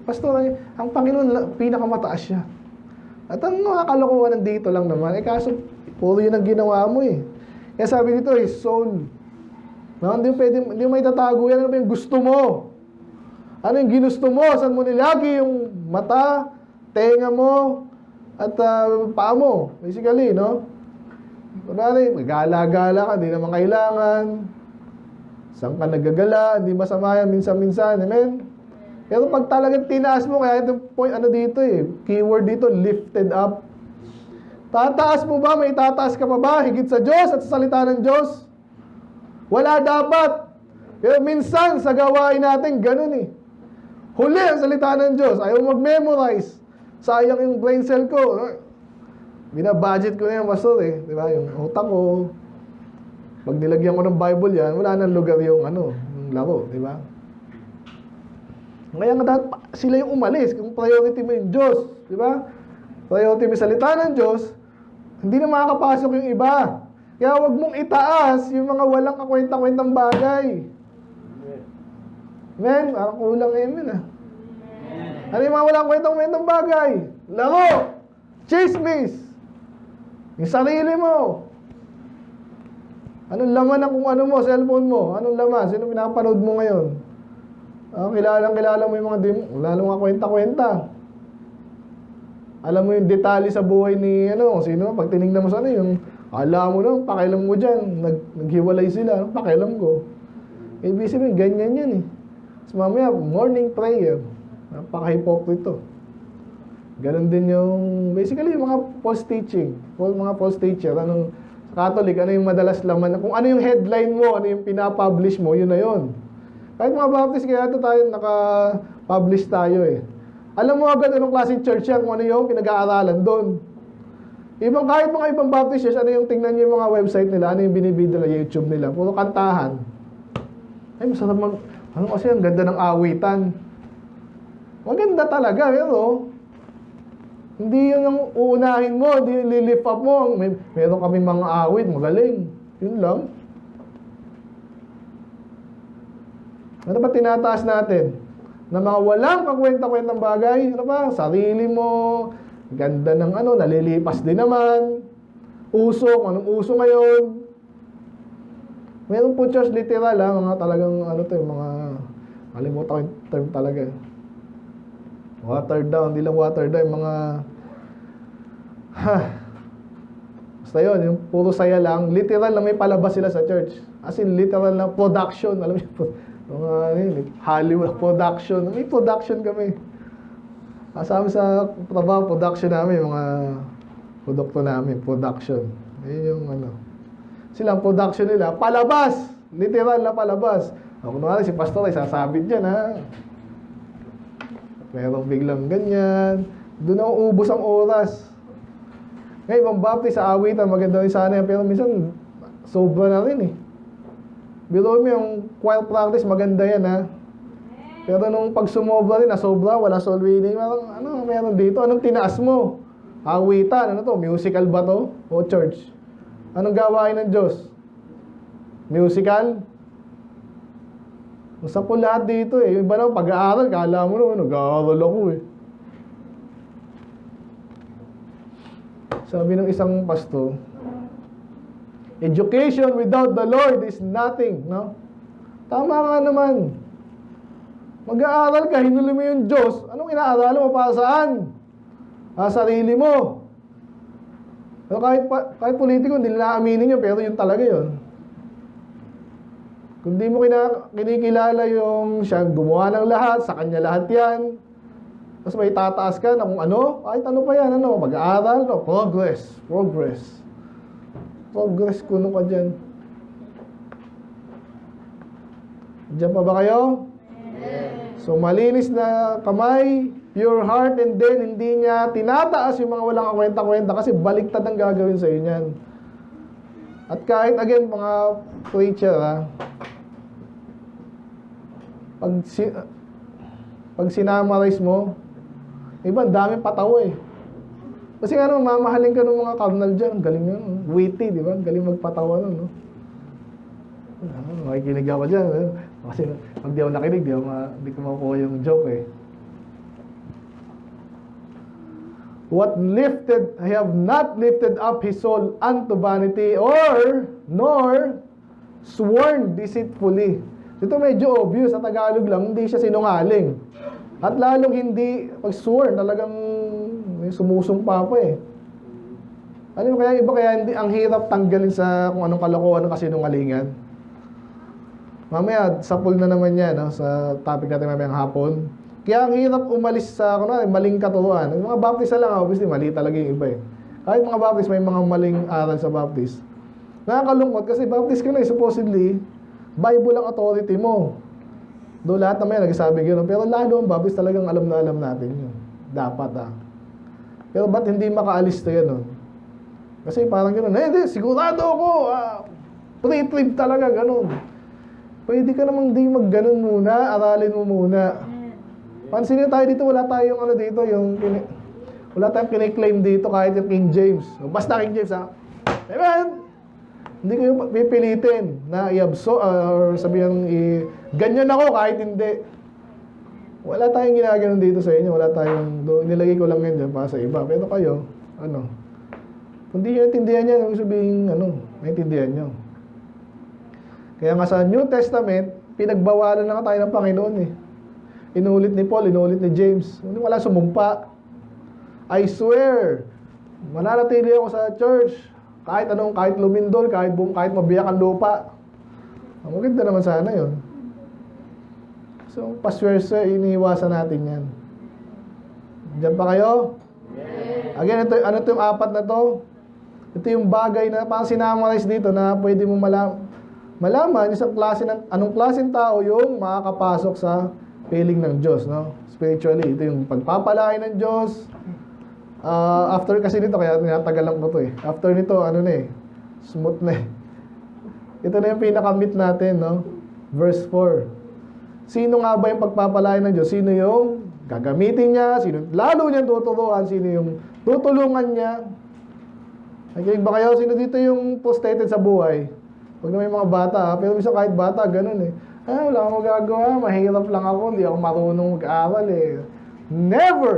Pastor, ang Panginoon, pinakamataas siya. At ang mga kalokohan nandito lang naman, kaso, puro yun ang ginawa mo eh. Kaya sabi dito, soul. No, hindi mo itatago yan. Ano ba yung gusto mo? Ano yung ginusto mo? Saan mo nilagi yung mata, tenga mo, at paa mo? Basically, no? Kunwari, gala-gala ka, hindi naman kailangan. Saan ka nagagala, hindi masama yan minsan-minsan. Amen? Pero pag talagang tinaas mo, kaya ito point, ano dito eh, keyword dito, lifted up. Tataas mo ba? May tataas ka pa ba? Higit sa Diyos at sa salita ng Diyos? Wala dapat. Pero minsan, sa gawain natin, ganun eh. Huli ang salita ng Diyos. Ayaw mag-memorize. Sayang yung brain cell ko. Binabudget ko na yung pastor eh. Diba? Yung utak ko. Pag nilagyan ko ng Bible yan, wala nang lugar yung yung laro. Diba? Kaya nga sila yung umalis. Kung priority mo yung Diyos. Diba? Priority mo yung salita ng Diyos, hindi na makakapasok yung iba. Kaya huwag mong itaas yung mga walang kakwenta-kwentang bagay. Amen? Parang kulang amen ah. Ano yung mga walang kwentang-kwentang bagay? Laro! Chismis! Yung sarili mo. Anong laman ng kung ano mo, cellphone mo? Anong laman? Sino pinapanood mo ngayon? Kilala mo yung mga lalong kakwenta-kwenta. Alam mo yung detalye sa buhay ni sino, pag tinignan mo sa yung alam mo na, pakialam mo dyan, naghiwalay sila, pakialam ko. Ibig sabihin, ganyan yan eh. So mamaya, morning prayer, napaka-hypocrite. Ganon din yung, basically, yung mga false teaching, mga false teacher, Catholic, ano yung madalas laman, kung ano yung headline mo, ano yung pinapublish mo, yun na yun. Kahit mga Baptist, kaya ito tayo, naka-publish tayo eh. Alam mo agad anong klaseng church yan, kung ano yung pinag-aaralan doon. Kahit mga ibang Baptist church, ano yung tingnan nyo yung mga website nila, ano yung binibideo na YouTube nila, puro kantahan. Ay, masarap kasi ang ganda ng awitan. Maganda talaga, pero hindi yun ang uunahin mo, hindi yung lilift up mo. Meron kaming mga awit, magaling. Yun lang. Ano ba tinataas natin? Na mga walang kakwenta-kwentang bagay, sarili mo, ganda ng nalilipas din naman, anong uso ngayon. Meron po church literal mga talagang mga, kalimutan ko yung term talaga. Watered down, hindi lang watered down, mga, basta yun, yung puro saya lang, literal na may palabas sila sa church. As in, literal na production, alam mo mga Hollywood production. May production kami. Kasama sa trabaho, production namin, mga produkto namin, production. Yun yung Sila, ang production nila, palabas! Literal na palabas. Kung naman si pastor ay sasabit dyan, ha? Merong biglang ganyan. Doon ako ubos ang oras. Ngayon, ibang Baptist sa awitan, maganda rin sana yan. Pero minsan, sobra na rin eh. Biro mo yung choir practice, maganda yan ha. Pero nung pag sumobra rin, nasobra, wala soul winning, meron dito? Anong tinaas mo? Awitan, musical ba to? O church? Anong gawain ng Diyos? Musical? Sa po lahat dito eh. Yung iba lang, pag-aaral, kala mo naman, nag-aaral ako eh. Sabi ng isang pastor, education without the Lord is nothing, no? Tama nga naman. Mag-aaral ka, hinuli mo yung Diyos. Anong inaaral mo? Para saan? Sarili mo. Pero kahit politiko, hindi nila aminin yun, pero yun talaga yun. Kung di mo kinikilala yung siya gumawa ng lahat, sa kanya lahat yan, tapos may tataas ka na kung ano, kahit ano pa yan, ano, mag-aaral, no? Progress. Kuno ka dyan. Diyan pa ba kayo? So, malinis na kamay, pure heart, and then hindi niya tinataas yung mga walang kwenta-kwenta kasi baliktad ang gagawin sa inyo yan. At kahit, again, mga preacher, pag sinamarize mo, iba, daming patawa eh. Kasi nga naman, mamahalin ka ng mga carnal dyan. Galing yun. Witty, di ba? Galing magpatawa nun, no? Makikinig ako dyan. Kasi pag di ako nakinig, di ko makuha yung joke eh. What lifted, I have not lifted up his soul unto vanity, nor sworn deceitfully. Ito medyo obvious, sa Tagalog lang, hindi siya sinungaling. At lalong hindi, pag sworn, talagang sumusumpa pa eh. Ano kaya, iba kaya hindi, ang hirap tanggalin sa kung anong kalokohan ng kasinungalingan. Mamaya, sa pool na naman yan, no? Sa topic natin mamayang hapon. Kaya ang hirap umalis sa maling katuruan. Yung mga baptist lang, obviously, mali talaga yung iba eh. Kahit mga baptist, may mga maling aral sa baptist. Nakakalungkot kasi baptist ka na eh, supposedly, Bible ang authority mo. Doon lahat naman yan, nagsasabi gano'n. Pero lalo ang baptist talagang alam na alam natin yun. Dapat Pero ba't hindi makaalis na yan? Kasi parang gano'n, hindi, sigurado ako, pre-trib talaga, gano'n. Pwede ka namang di mag-gano'n muna, aralin mo muna. Pansinin tayo dito, wala tayong wala tayong kiniklaim dito kahit yung King James. Basta King James, Amen! Hindi kayo pipilitin na i-absorb, or sabihin, ganyan ako kahit hindi. Wala tayong ginaganon dito sa inyo, wala tayong, nilagay ko lang yan dyan para sa iba. Pero kayo, kung di nyo naintindihan yan, ang sabihin, naintindihan nyo. Kaya nga sa New Testament, pinagbawalan na tayo ng Panginoon eh. Inulit ni Paul, inulit ni James. Wala sumumpa. I swear, mananatili ako sa church. Kahit lumindol, kahit mabiyak ang lupa. Ang maganda naman sana yun. So, paswerte, iniiwasan natin yan. Diyan pa kayo? Again, ano ito yung apat na to? Ito yung bagay na parang sinamarize dito na pwede mo malaman isang klase anong klaseng tao yung makakapasok sa piling ng Diyos, no? Spiritually, ito yung pagpapalain ng Diyos. After kasi nito, kaya tinatagalan ko to eh. After nito, smooth na eh. Ito na yung pinaka-meat natin, no? Verse 4. Sino nga ba yung pagpapalain ng Diyos? Sino yung gagamitin niya? Sino lalo niyang tuturuan? Sino yung tutulungan niya? Nakikinig ba kayo? Sino dito yung frustrated sa buhay? Huwag na may mga bata, pero minsan kahit bata, ganun eh. Wala akong magagawa, mahirap lang ako, hindi ako marunong mag-aaral eh. Never!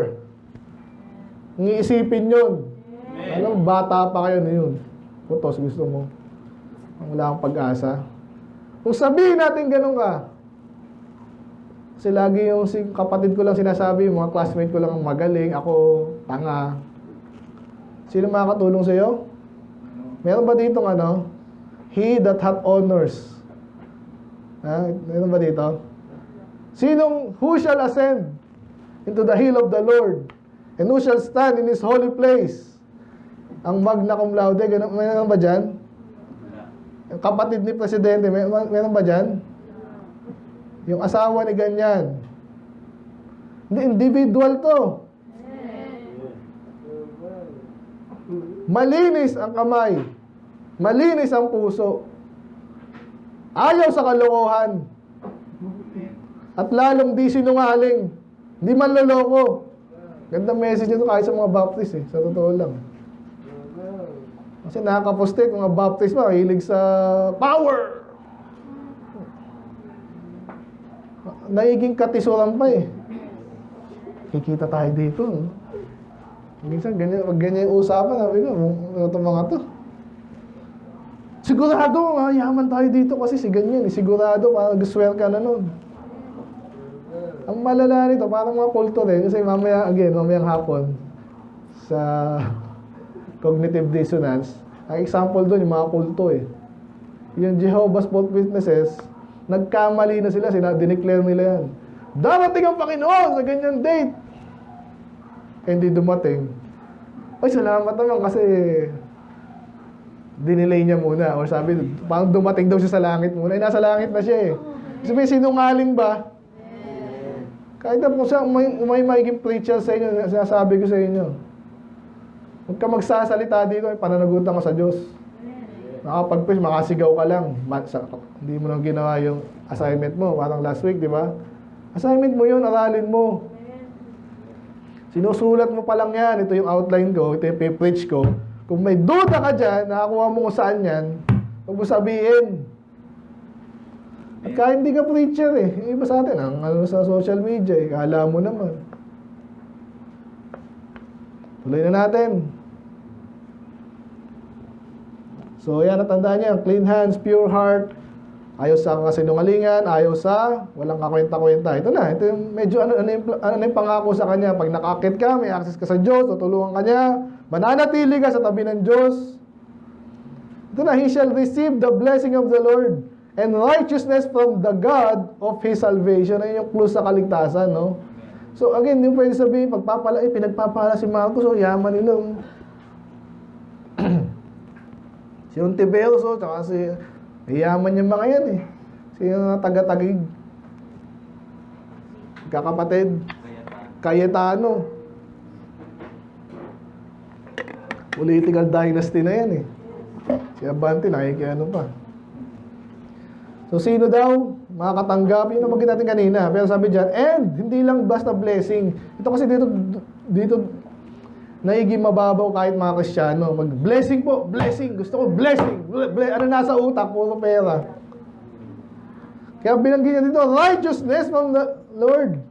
Iisipin yun. Alam, bata pa kayo na yun. Putos, gusto mo. Wala akong pag-asa. Kung sabihin natin ganun ka, kasi lagi yung kapatid ko lang sinasabi, yung mga classmate ko lang magaling, ako tanga. Sino makakatulong sa'yo? Meron ba ditong He that hath honors. Meron ba dito? Who shall ascend into the hill of the Lord? And who shall stand in His holy place? Ang magna cum laude, meron ba dyan? Kapatid ni Presidente, meron ba dyan? Yung asawa ni ganyan. Individual to. Malinis ang kamay. Malinis ang puso. Ayaw sa kalokohan. At lalong di sinungaling. Di manloloko. Gandang message nito kahit sa mga baptist eh. Sa totoo lang. Kasi nakakapostate mga baptist ba, hilig sa power. Naiging katisuran pa eh. Kikita tayo dito. Minsan, ganyan yung usapan. Sabi ko, ito mga to. Sigurado, yaman tayo dito kasi si ganyan. Sigurado, parang gaswell ka na nun. Ang malala nito, parang mga kulto rin. Kasi mamayang hapon, sa cognitive dissonance, ang example doon, yung mga kulto eh. Yung Jehovah's Witnesses, nagkamali na sila, dineclare nila yan. Darating ang Panginoon sa ganyan date. Hindi dumating. Ay, salamat naman kasi dinelay niya muna. O sabi, parang dumating daw siya sa langit muna. Nasa langit na siya eh. Sabi, sinungaling ba? Kahit na kung siya, may magiging preacher sa inyo, sinasabi ko sa inyo. Huwag ka magsasalita dito, pananagutan ka sa Diyos. Nakapag-preach, makasigaw ka lang. Hindi mo nang ginawa yung assignment mo. Parang last week, di ba? Assignment mo yun, aralin mo. Sinusulat mo pa lang yan. Ito yung outline ko, ito yung preach ko. Kung may duda ka dyan, nakakuha mo kung saan yan, huwag mo sabihin. At kahit hindi ka preacher eh. Yung iba sa atin, sa social media eh. Kala mo naman. Tuloy na natin. So, yan, natandaan niya. Clean hands, pure heart. Ayaw sa kasinungalingan. Ayaw sa walang kakwenta-kwenta. Ito na. Ito yung medyo ano yung pangako sa kanya. Pag nakakit ka, may access ka sa Diyos, tutulungan ka niya. Mananatili ka sa tabi ng Diyos. Ito na. He shall receive the blessing of the Lord and righteousness from the God of His salvation. Ayun yung clue sa kaligtasan, no? So again, yung pwede sabihin, pinagpapala si Marcos, yaman nila. Si Ontiveros, tsaka si, yaman yung mga yan eh. Si taga-tagig. Kakapatid. Cayetano. Political dynasty na yan eh. Si Abante, nakikiano pa. So, sino daw makakatanggap? Yun ang magkita natin kanina. Pero sabi dyan, and hindi lang basta blessing. Ito kasi dito naiging mababaw kahit mga Kristiyano. Blessing po, blessing. Gusto ko blessing. Ano nasa utak? Puro pera. Kaya binanggit niya dito, righteousness from the Lord.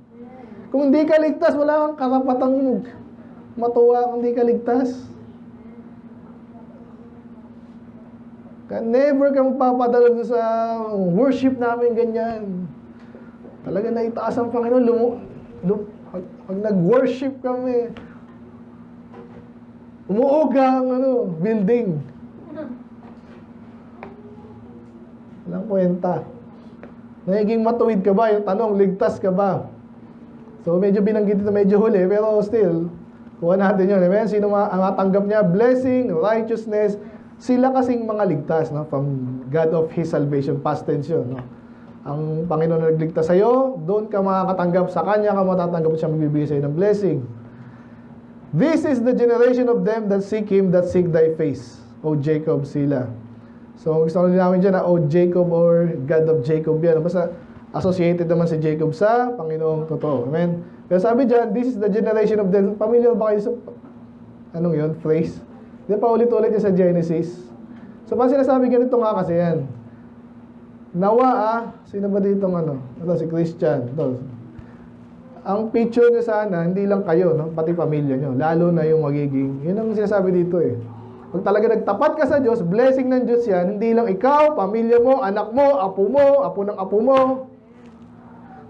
Kung hindi ka ligtas, wala kang karapatang matuwa kung hindi ka ligtas. Never ka magpapadala sa worship namin ganyan. Talaga naitaas ang Panginoon. Pag nag-worship kami, umuuga ang building. Walang kwenta. Nagiging matuwid ka ba? Yung tanong, ligtas ka ba? So medyo binanggit ito, medyo huli, pero still, kuha natin yun. Amen? Sino ang matanggap niya? Blessing, righteousness, sila kasing mga ligtas, no? From God of His salvation, past tense yun, no? Ang Panginoon na nagligtas sa'yo, doon ka makakatanggap sa Kanya, ka matatanggap siya magbibigay sa'yo ng blessing. This is the generation of them that seek Him, that seek thy face. O Jacob, sila. So, gusto ko namin dyan na, O Jacob or God of Jacob yan. Basta associated naman si Jacob sa Panginoong totoo. Amen? Pero sabi dyan, this is the generation of them. Familiar ba kayo sa, anong yun, phrase? Di pa ulit-ulit sa Genesis. So, pa sinasabi ganito nga kasi yan. Nawa sino ba dito Ito, si Christian. Ito. Ang picture nyo sana, hindi lang kayo, no? Pati pamilya nyo. Lalo na yung magiging. Yun ang sinasabi dito eh. Pag talaga nagtapat ka sa Diyos, blessing ng Diyos yan, hindi lang ikaw, pamilya mo, anak mo, apo ng apo mo.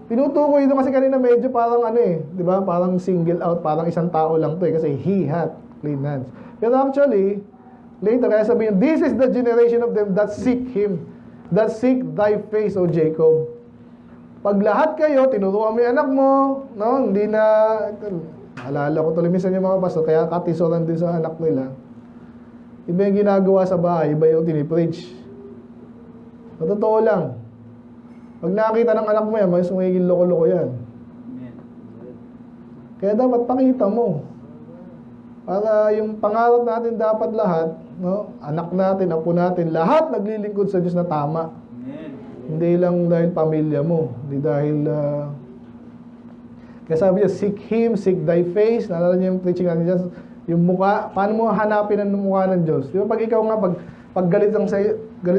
Tinutukoy ito kasi kanina medyo parang di ba? Parang single out, parang isang tao lang to eh. Kasi he hath clean hands. Pero actually, later, kaya sabihin, this is the generation of them that seek Him, that seek thy face, O Jacob. Pag lahat kayo, tinuruan mo yung anak mo, no? Hindi na, alala ko tuloy minsan yung mga pastor, kaya katisoran din sa anak nila. Iba yung ginagawa sa bahay, iba yung tinipreach. Sa totoo lang, pag nakakita ng anak mo yan, may sumigil loko-loko yan. Kaya dapat pakita mo. Para yung pangarap natin dapat lahat, no? Anak natin, apo natin, lahat naglilingkod sa Diyos na tama. Amen. Hindi lang dahil pamilya mo, hindi dahil kaya sabi niya, seek Him, seek thy face. Naalala niyo yung preaching natin dyan, yung mukha, paano mo hanapin ang mukha ng Diyos? Di ba pag ikaw nga, pag galit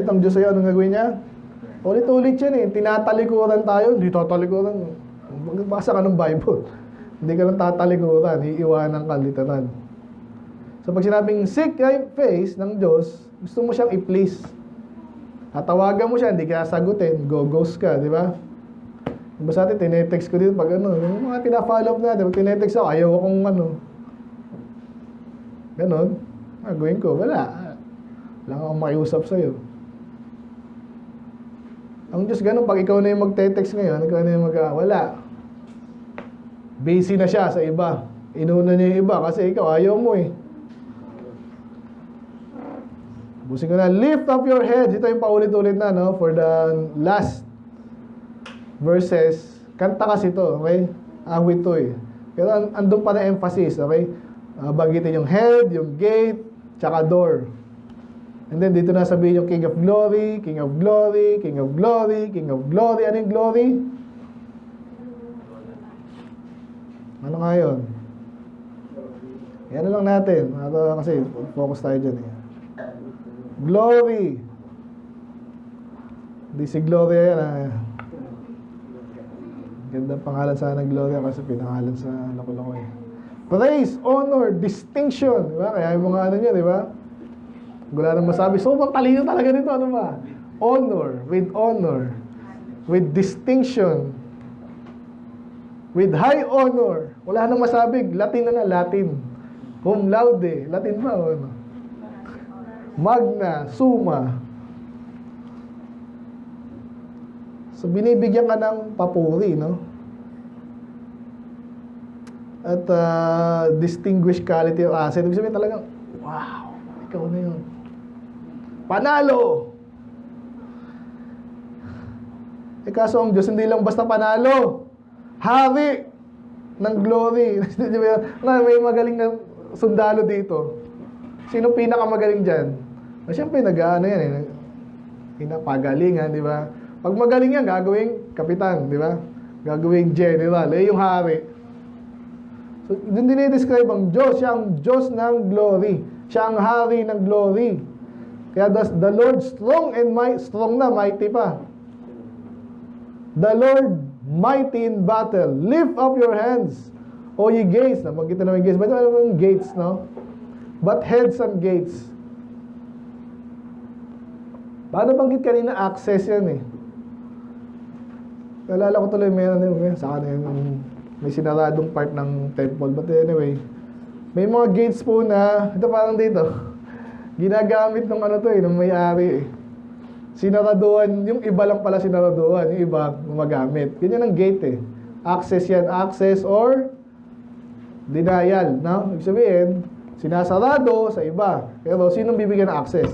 ang Diyos sa'yo, anong gagawin niya? Ulit-ulit yan eh, tinatalikuran tayo, hindi tatalikuran. Magbasa ka ng Bible. Hindi ka lang tatalikuran, iiwanan ka literal. So pag sinabing seek thy face ng Diyos, gusto mo siyang i-please. Tatawagan mo siya, hindi ka sagutin, ghost ka, di ba? Diba sa atin, tinetext ko dito pag yung mga pina-follow up natin, pag tinetext ako, ayaw akong ganon, gagawin ko, wala akong makiusap sa'yo. Ang Diyos ganun, pag ikaw na yung magte-text ngayon, ikaw na yung wala. Busy na siya sa iba. Inuna niya yung iba kasi ikaw ayaw mo eh. Busin ko na, lift up your heads. Ito yung paulit-ulit na, no? For the last verses. Kanta kasi ito, okay? Awit to eh. Pero andun pa na emphasis, okay? Bagitin yung head, yung gate, tsaka door. And then dito na sabihin yung King of Glory, King of Glory, King of Glory, King of Glory. Ano yung glory? Ano nga yun? Yan lang natin. Kasi focus tayo dyan eh. Glory. Hindi si Gloria yan ah. Ganda pangalan sana ng Gloria kasi pinangalan sa loko-loko eh. Praise, honor, distinction. Diba? Kaya yung mga ano nyo, diba? Wala nang masabi. Sobrang talino talaga nito. Ano ba? Honor. With distinction. With high honor. Wala nang masabi. Latin na. Latin. Cum laude. Latin ba? Ano? Magna. Summa. So, binibigyan ka ng papuri, no? At distinguished quality of asset. Ibig sabihin talagang, wow, ikaw na yun. Panalo! Eh kaso ang Diyos hindi lang basta panalo. Hari ng glory. May magaling na sundalo dito. Sino pinakamagaling dyan? Siyempre, nag-ano yan eh. Pinapagalingan, di ba? Pag magaling yan, gagawing kapitan, di ba? Gagawing general. Eh, yung hari. So, doon dinidescribe ang Diyos. Siya ang Diyos ng glory. Siya ang hari ng glory. Kaya the Lord strong and strong na, mighty pa. The Lord mighty in battle. Lift up your hands, O ye gates. Nabanggit na naman yung gates. Ba't naman yung gates, no? But heads and gates. Paano banggit kanina? Access yan eh. Nalala ko tuloy meron yun. Saka na yun. May sinaradong part ng temple. But anyway, may mga gates po na, ito parang dito, ginagamit ng ano to eh, ng may-ari eh. Sinaraduhan, yung iba lang pala sinaraduhan, yung iba gumagamit. Ganyan ang gate eh. Access yan, access or denial. No? Ibig sabihin, sinasarado sa iba. Pero sinong bibigyan ng access?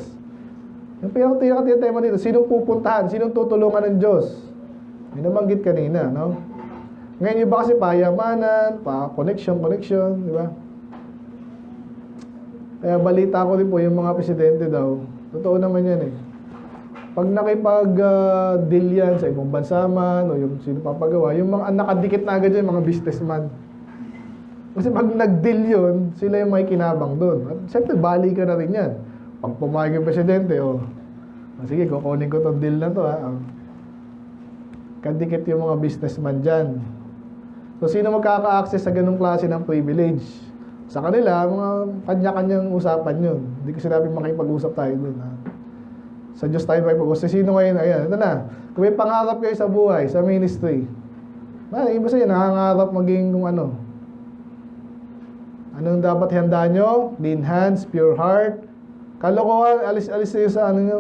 Yung pinaka-tema dito, sinong pupuntahan? Sinong tutulungan ng Diyos? May nabanggit kanina, no? Ngayon iba kasi payamanan, connection, di ba? Kaya balita ko din po yung mga presidente daw. Totoo naman yan eh. Pag nakipag-deal yan sa ibang bansa man o yung sino papagawa, yung mga nakadikit na agad yan, mga businessman. Kasi pag nag-deal yun, sila yung may kinabang doon. At siyempre, bali ka na rin yan. Pag pumayag yung presidente, sige, kukunin ko itong deal na to ha. Kadikit yung mga businessman dyan. So, sino magkaka-access sa ganung klase ng privilege? Sa kanila, mga kanya-kanyang usapan yun. Hindi ko sinabing makipag-usap tayo dun. Ha? Sa Diyos tayo makipag-usap. Sino ngayon? Ayan, ito na. Kung may pangarap kayo sa buhay, sa ministry, iba sa'yo, nangangarap maging kung ano. Anong dapat handa nyo? Clean hands, pure heart. Kalokohan, alis-alis sa'yo sa ano nyo.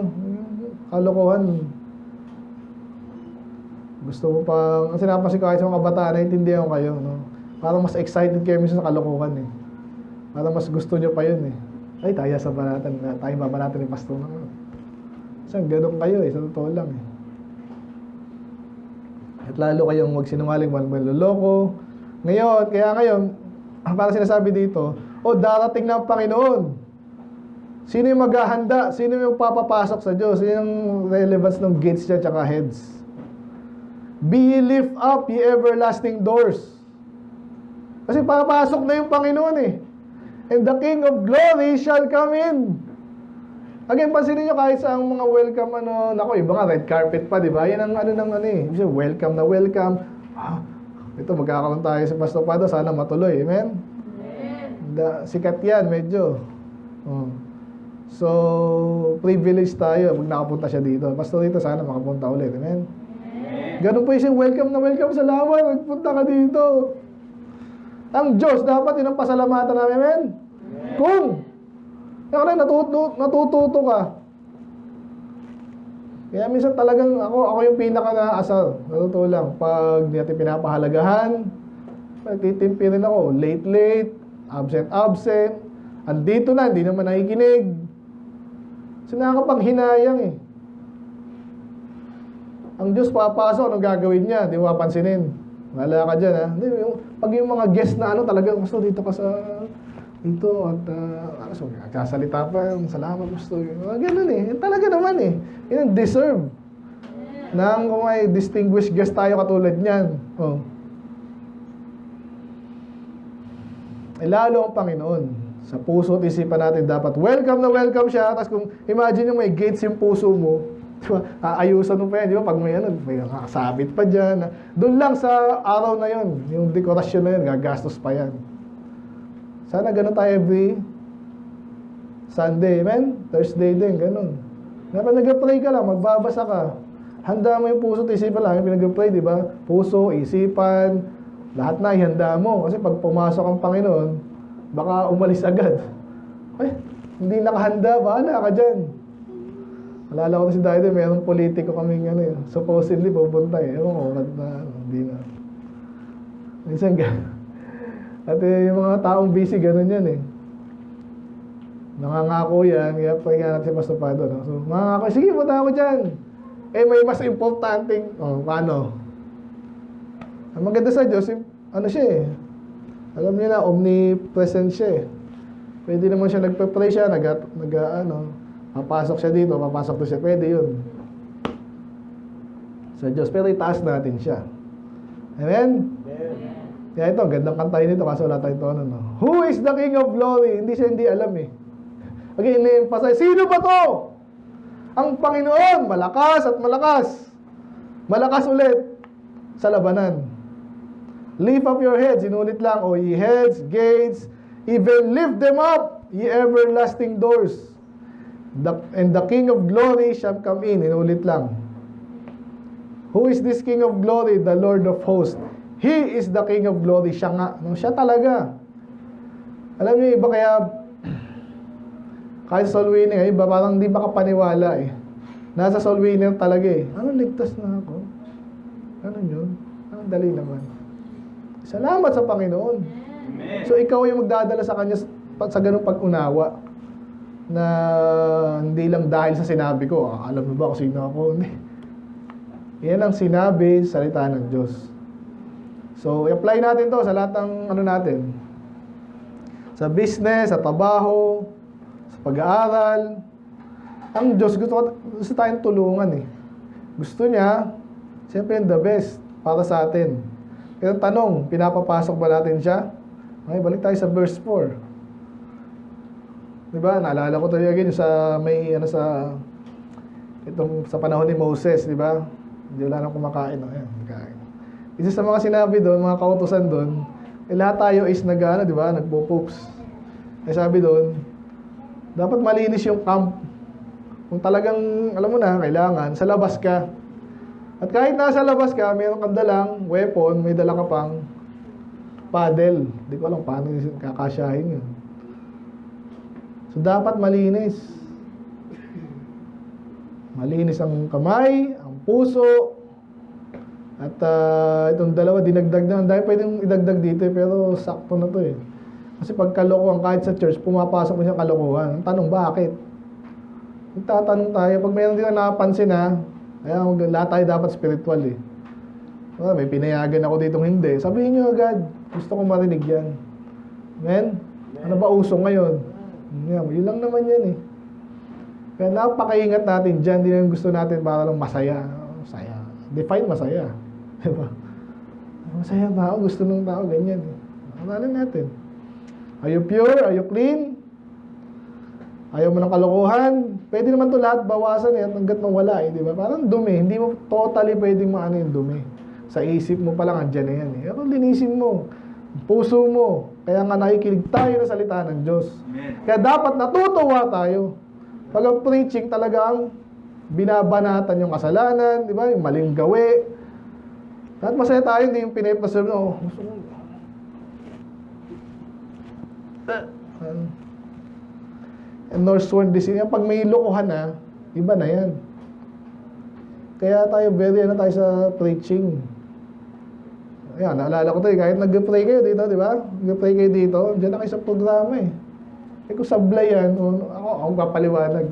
Kalokohan. Gusto mo pang, kasi napansin ko kahit sa mga kabataan, naiintindihan ko kayo, no? Parang mas excited kayo minsan sa kalokohan eh. Parang mas gusto nyo pa yun eh. Ay, tayo sa banatan, tayo babanatan ni pastor naman. Kasi ganun kayo eh, sa totoo lang eh. At lalo kayong magsinungaling, manloloko. Ngayon, kaya ngayon, parang sinasabi dito, darating na ang Panginoon. Sino yung maghahanda? Sino yung papapasok sa Diyos? Sino yung relevance ng gates niya tsaka heads? Be ye lift up, ye everlasting doors. Kasi papasok na yung Panginoon eh. And the King of Glory shall come in. Again, pansinin nyo kahit sa mga welcome, iba nga, red carpet pa, di ba? Yan ang welcome na welcome. Ito, magkakaroon tayo sa Pastor Pado, sana matuloy. Amen? Sikat yan, medyo. So, privilege tayo pag nakapunta siya dito. Pastor, dito, sana makapunta ulit. Amen? Ganun po yung welcome na welcome. Salamat, magpunta ka dito. Ang Diyos, dapat yun ang pasalamatan namin. Amen? Kung natututo ka. Kaya minsan talagang ako yung pinaka naasar. Sa totoo lang, pag di natin pinapahalagahan, nagtitimpi rin ako. Late, absent. Andito na, hindi naman nakikinig. Kasi nakakapanghinayang eh. Ang Diyos papasok, anong gagawin niya? Di mo papansinin. Wala ka dyan ha. Pag yung mga guest na talagang gusto dito ka sa dito at so, nagsasalita pa yung salamat gusto. Ganun eh. Talaga naman eh. Yun ang deserve. Nang kung may distinguished guest tayo katulad niyan. Oh. Lalo ang Panginoon. Sa puso at isipan natin dapat welcome na welcome siya. Tapos kung imagine yung may gates yung puso mo, diba? Aayusan mo pa yan, di ba? Pag may nakasabit pa dyan. Doon lang sa araw na yon, yung dekorasyon na yun, gagastos pa yan. Sana ganun tayo every Sunday, amen? Thursday din, ganun. Dapat nag-pray ka lang, magbabasa ka. Handa mo yung puso at isipan lang, yung pinag-pray, di ba? Puso, isipan, lahat na ihanda mo. Kasi pag pumasok ang Panginoon, baka umalis agad. Ay, hindi nakahanda, bahala ka dyan. Alala ko na si Daddy, mayroong politiko kaming supposedly pupunta eh. Ewan ko, hindi na. Minsan at yung mga taong busy, ganun yan eh. Nangangako yan, kaya pahinga natin si Pastor Pado. No? So, mangangako, sige, punta ako dyan. Eh, may mas importanteng, paano? Ang maganda sa Diyos, ano siya eh. Alam niyo na, omnipresent siya eh. Pwede naman siya nagpe-pray siya, papasok siya dito, papasok to siya. Pwede yun. Sa Diyos. Pero itaas natin siya. Amen? Amen. Kaya ito, gandang kantahin nito kasi wala tayong tono. No? Who is the King of Glory? Hindi siya hindi alam eh. Okay, ini-emphasize. Sino ba to? Ang Panginoon, malakas at malakas. Malakas ulit sa labanan. Lift up your heads. Inulit lang. O ye heads, gates, even lift them up, ye everlasting doors. And the King of Glory shall come in. Inulit lang. Who is this King of Glory? The Lord of Hosts. He is the King of Glory. Siya nga. No, siya talaga. Alam niyo, iba kaya kahit soul winner, iba parang di makapaniwala eh. Nasa soul winner talaga eh. Ano, ligtas na ako? Ano yun? Ang dali naman. Salamat sa Panginoon. Amen. So ikaw yung magdadala sa Kanya sa ganung pag-unawa. Na hindi lang dahil sa sinabi ko, alam mo ba kung sino ako? Hindi. Yan ang sinabi, salita ng Diyos. So, i-apply natin to sa lahat ng natin. Sa business, sa trabaho, sa pag-aaral. Ang Diyos, gusto tayong tulungan eh. Gusto niya, siyempre the best para sa atin. Pero tanong, pinapapasok ba natin siya? Okay, balik tayo sa verse 4. Diba? Naalala ko talaga yun sa may sa panahon ni Moses, diba? Hindi wala nang kumakain. Ayan, kumakain. Isa sa mga sinabi doon, mga kautusan doon, lahat tayo is diba? Nagpo-poops. Eh sabi doon, dapat malinis yung camp. Kung talagang, alam mo na, kailangan, sa labas ka. At kahit nasa labas ka, mayroon kang dalang weapon, may dala ka pang paddle. Hindi ko alam paano kakasyahin yun. So, dapat malinis. Malinis ang kamay, ang puso. At itong dalawa, dinagdag na. Dahil pwedeng idagdag dito pero sakto na to eh. Kasi pag kalokohan, kahit sa church, pumapasok mo siyang kalokohan. Ang tanong, bakit? Magtatanong tayo. Pag mayroon din na napansin kaya lahat tayo dapat spiritual eh. May pinayagan ako ditong hindi. Sabihin nyo agad, gusto kong marinig yan. Amen? Ano ba uso ngayon? Yun lang naman yan eh. Kaya napakaingat natin dyan. Hindi naman gusto natin para lang masaya. Masaya. Define masaya. Diba? Masaya tao. Gusto ng tao. Ganyan eh. Analin natin. Are you pure? Are you clean? Ayaw mo ng kalokohan? Pwede naman ito lahat bawasan eh. Hanggat mawala eh. Diba? Parang dumi. Hindi mo totally pwedeng maano yung dumi. Sa isip mo pa lang andyan na yan eh. Pero linisin mo. Puso mo. Kaya nga nakikinig tayo ng salita ng Diyos. Amen. Kaya dapat natutuwa tayo. Pag ang preaching talagang binabanatan yung kasalanan, di ba? Yung maling gawi. At masaya tayo, hindi yung pinapaserve na, gusto mo. And nor sworn deceit. Pag may lokohan iba na yan. Kaya tayo very ano tayo sa preaching. Ayan, naalala ko tayo, kahit nag-pray kayo dito, di ba? Nag-pray kayo dito, dyan na kayo sa programa eh. Eh kung sablay yan, ako papaliwanag.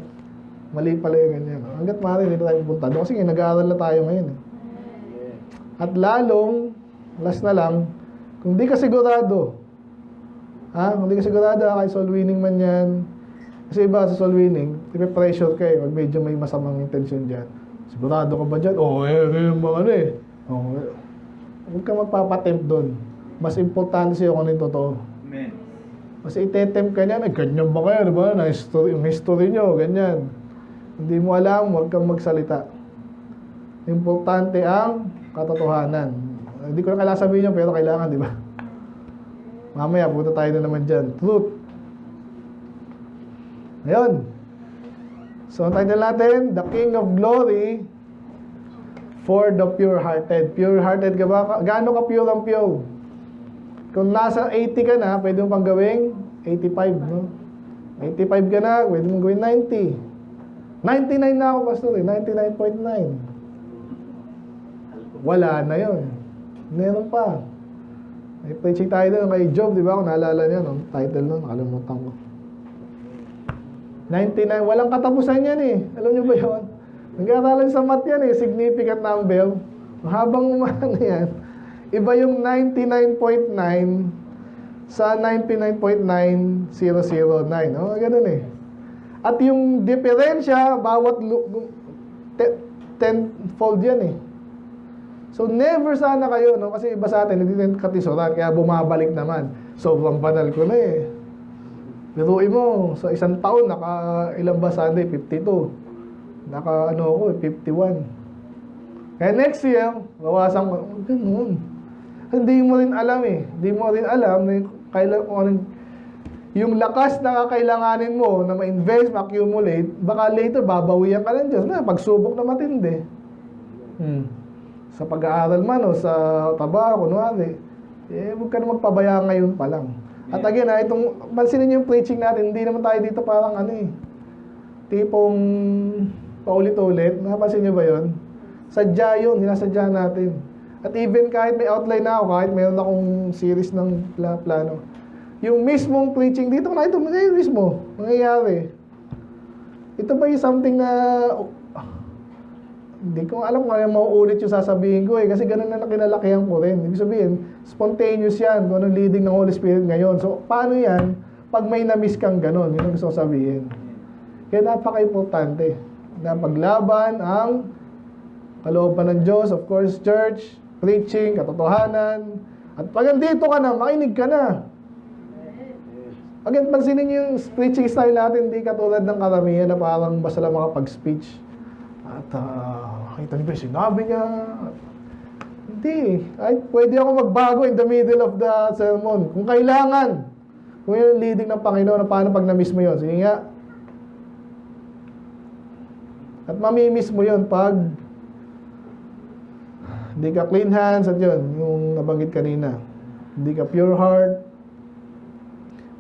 Mali pala yung ganyan. Hanggat maaari, dito tayo pupunta doon. Kasi nag-aaral na tayo ngayon eh. At lalong, last na lang, kung di ka sigurado, kung di ka sigurado, kahit soul winning man yan, kasi iba sa soul winning, ipe-pressure ka eh, pag medyo may masamang intention dyan. Sigurado ka ba dyan? Mga ano eh. Huwag ka magpapatempt doon. Mas importante sa'yo kung ano yung totoo. Amen. Kasi itetempt ka niyan, ganyan ba kayo, diba? Yung history nyo, ganyan. Hindi mo alam, huwag kang magsalita. Importante ang katotohanan. Hindi ko na kailangan sabihin nyo, pero kailangan, di ba? Mamaya, punta tayo na naman dyan. Truth. Ayun. So, ang title natin, The King of Glory for the Pure-Hearted. Pure-Hearted ka ba? Gaano ka pure ang pure? Kung nasa 80 ka na, pwede mo pang gawing 85, no? 85 ka na, pwede mo gawin 90. 99 na ako, pastor, eh. 99.9. Wala na yun. Meron pa. May preaching tayo doon kay Job, di ba? Kung naalala niya, no? Title nun, nakalimutan ko. 99, walang katapusan yan eh. Alam niyo ba yun? Nag-aaralan sa math yan eh, significant number. Habang umano yan, iba yung 99.9 sa 99.9009. No? Ganun eh. At yung diferensya, bawat 10-fold yan eh. So never sana kayo, no? Kasi iba sa atin, hindi din katisuran, kaya bumabalik naman. Sobrang banal ko na eh. Biruin mo, sa isang taon, ilang ba Sunday? 52. Ako, 51. Kaya next year, bawasan ko, ganun. Hindi mo rin alam eh. Hindi mo rin alam na yung lakas na kakailanganin mo na ma-invest, ma-accumulate, baka later babawian ka ng Diyos. Pagsubok na matindi. Sa pag-aaral man o sa trabaho, kunwari, huwag ka na magpabaya ngayon pa lang. At again, itong, pansinin yung preaching natin, hindi naman tayo dito parang tipong paulit-ulit. Napansin nyo ba yun? Sadya yun, sinasadya natin. At even kahit may outline na ako, kahit mayroon akong series ng plano, yung mismong preaching dito, ito mismo, nangyayari. Ito ba yung something na, hindi ko alam kung ano mauulit yung sasabihin ko eh, kasi ganun na nakinalakihan ko rin. Ibig sabihin, spontaneous yan, kung anong leading ng Holy Spirit ngayon. So, paano yan, pag may na-miss kang ganun, yun ang gusto ko sabihin. Kaya napaka-importante na paglaban ang kalooban ng Diyos, of course, church, preaching, katotohanan. At pag nandito ka na, makinig ka na. Again, pansinin niyo yung preaching style natin, hindi katulad ng karamihan na parang basta lang makapag-speech. At kita niyo ba yung sinabi niya? Hindi. Pwede ako magbago in the middle of the sermon. Kung kailangan. Kung yun yung leading ng Panginoon, paano pag na-miss mo yun? Sige nga. At mamimiss mo yun pag hindi ka clean hands at yun, yung nabanggit kanina. Hindi ka pure heart.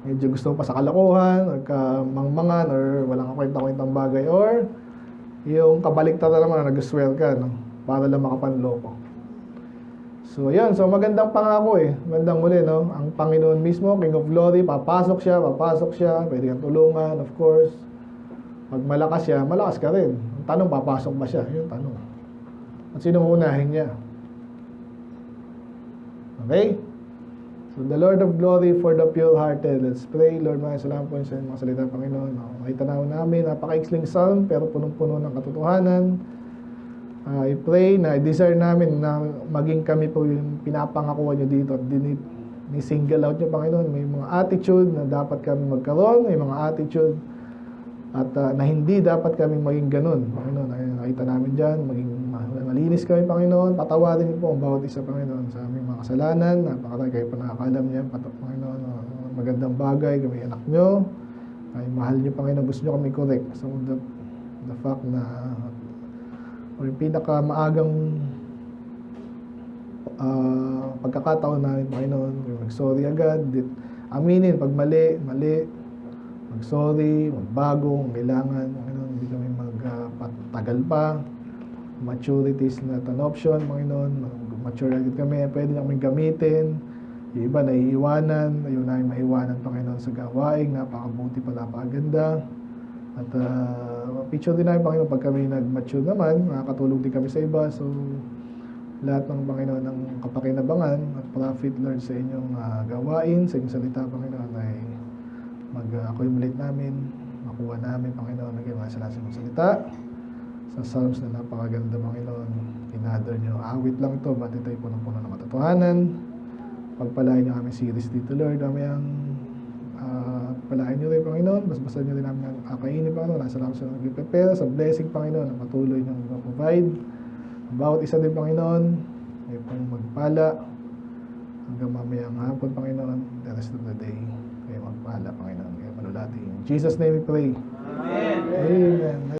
Medyo gusto mo pa sa kalokohan or kamangmangan or walang kwenta-kwentang bagay or yung kabaliktaran naman na nag-swear ka, no? Para lang makapanloko. So, yun. So, magandang pangako eh. Magandang muli, no? Ang Panginoon mismo, King of Glory, papasok siya. Pwede kang tulungan, of course. Pag malakas siya, malakas ka rin. Ang tanong, papasok ba siya? Yun tanong. At sino uunahin niya? Okay? So, the Lord of Glory for the pure-hearted. Let's pray. Lord, maraming salamat po sa mga salita ng Panginoon. Makita na namin, napaka-iksling psalm, pero punong-puno ng katotohanan. I pray na i-desire namin na maging kami po yung pinapangakuha nyo dito at ni-single out nyo, Panginoon. May mga attitude na dapat kami magkaroon, may mga attitude at na hindi dapat kami maging ganun. Panginoon, nakita namin dyan, maging malinis kami, Panginoon. Patawarin niyo po ang bawat isa, Panginoon, sa aming mga kasalanan. Napakarami kayo pa nakakalam niya, Panginoon, magandang bagay, kami anak nyo. Ay, mahal niyo, Panginoon, gusto niyo kami correct. So, the fact na yung pinakamaagang pagkakataon namin, Panginoon, mag-sorry agad, aminin, pag mali, mag-sorry, magbago, kung kailangan, Panginoon, hindi kami magtagal pa. Maturity is not an option, Panginoon. Mature agad kami, pwede na kami gamitin. Yung iba naiiwanan, ayaw namin maiwanan, Panginoon, sa gawain, napakabuti pa, napakaganda. At picture din namin, Panginoon, pag kami nag-mature naman, makakatulong din kami sa iba. So, lahat ng Panginoon ng kapakinabangan at profit, Lord, sa inyong gawain, sa inyong salita, Panginoon, ay mag-accumulate namin, makuha namin, Panginoon, naging mga sinasabi mong salita. Sa Psalms na napakaganda, Panginoon, inador nyo. Awit lang ito, ba't ito'y punong-puno ng katotohanan. Pagpalain nyo kami series dito, Lord, mamayang palain nyo rin, Panginoon. Basbasan nyo rin namin ang kakainin, Panginoon. Nasa lang sa nag-prepare, sa blessing, Panginoon, na patuloy nyo mag-provide. Ang bawat isa din, Panginoon, ay pong magpala hanggang mamayang hapon, Panginoon, the rest of the day. Kaya magpala, Panginoon. Kaya malulati. In Jesus' name we pray. Amen. Amen.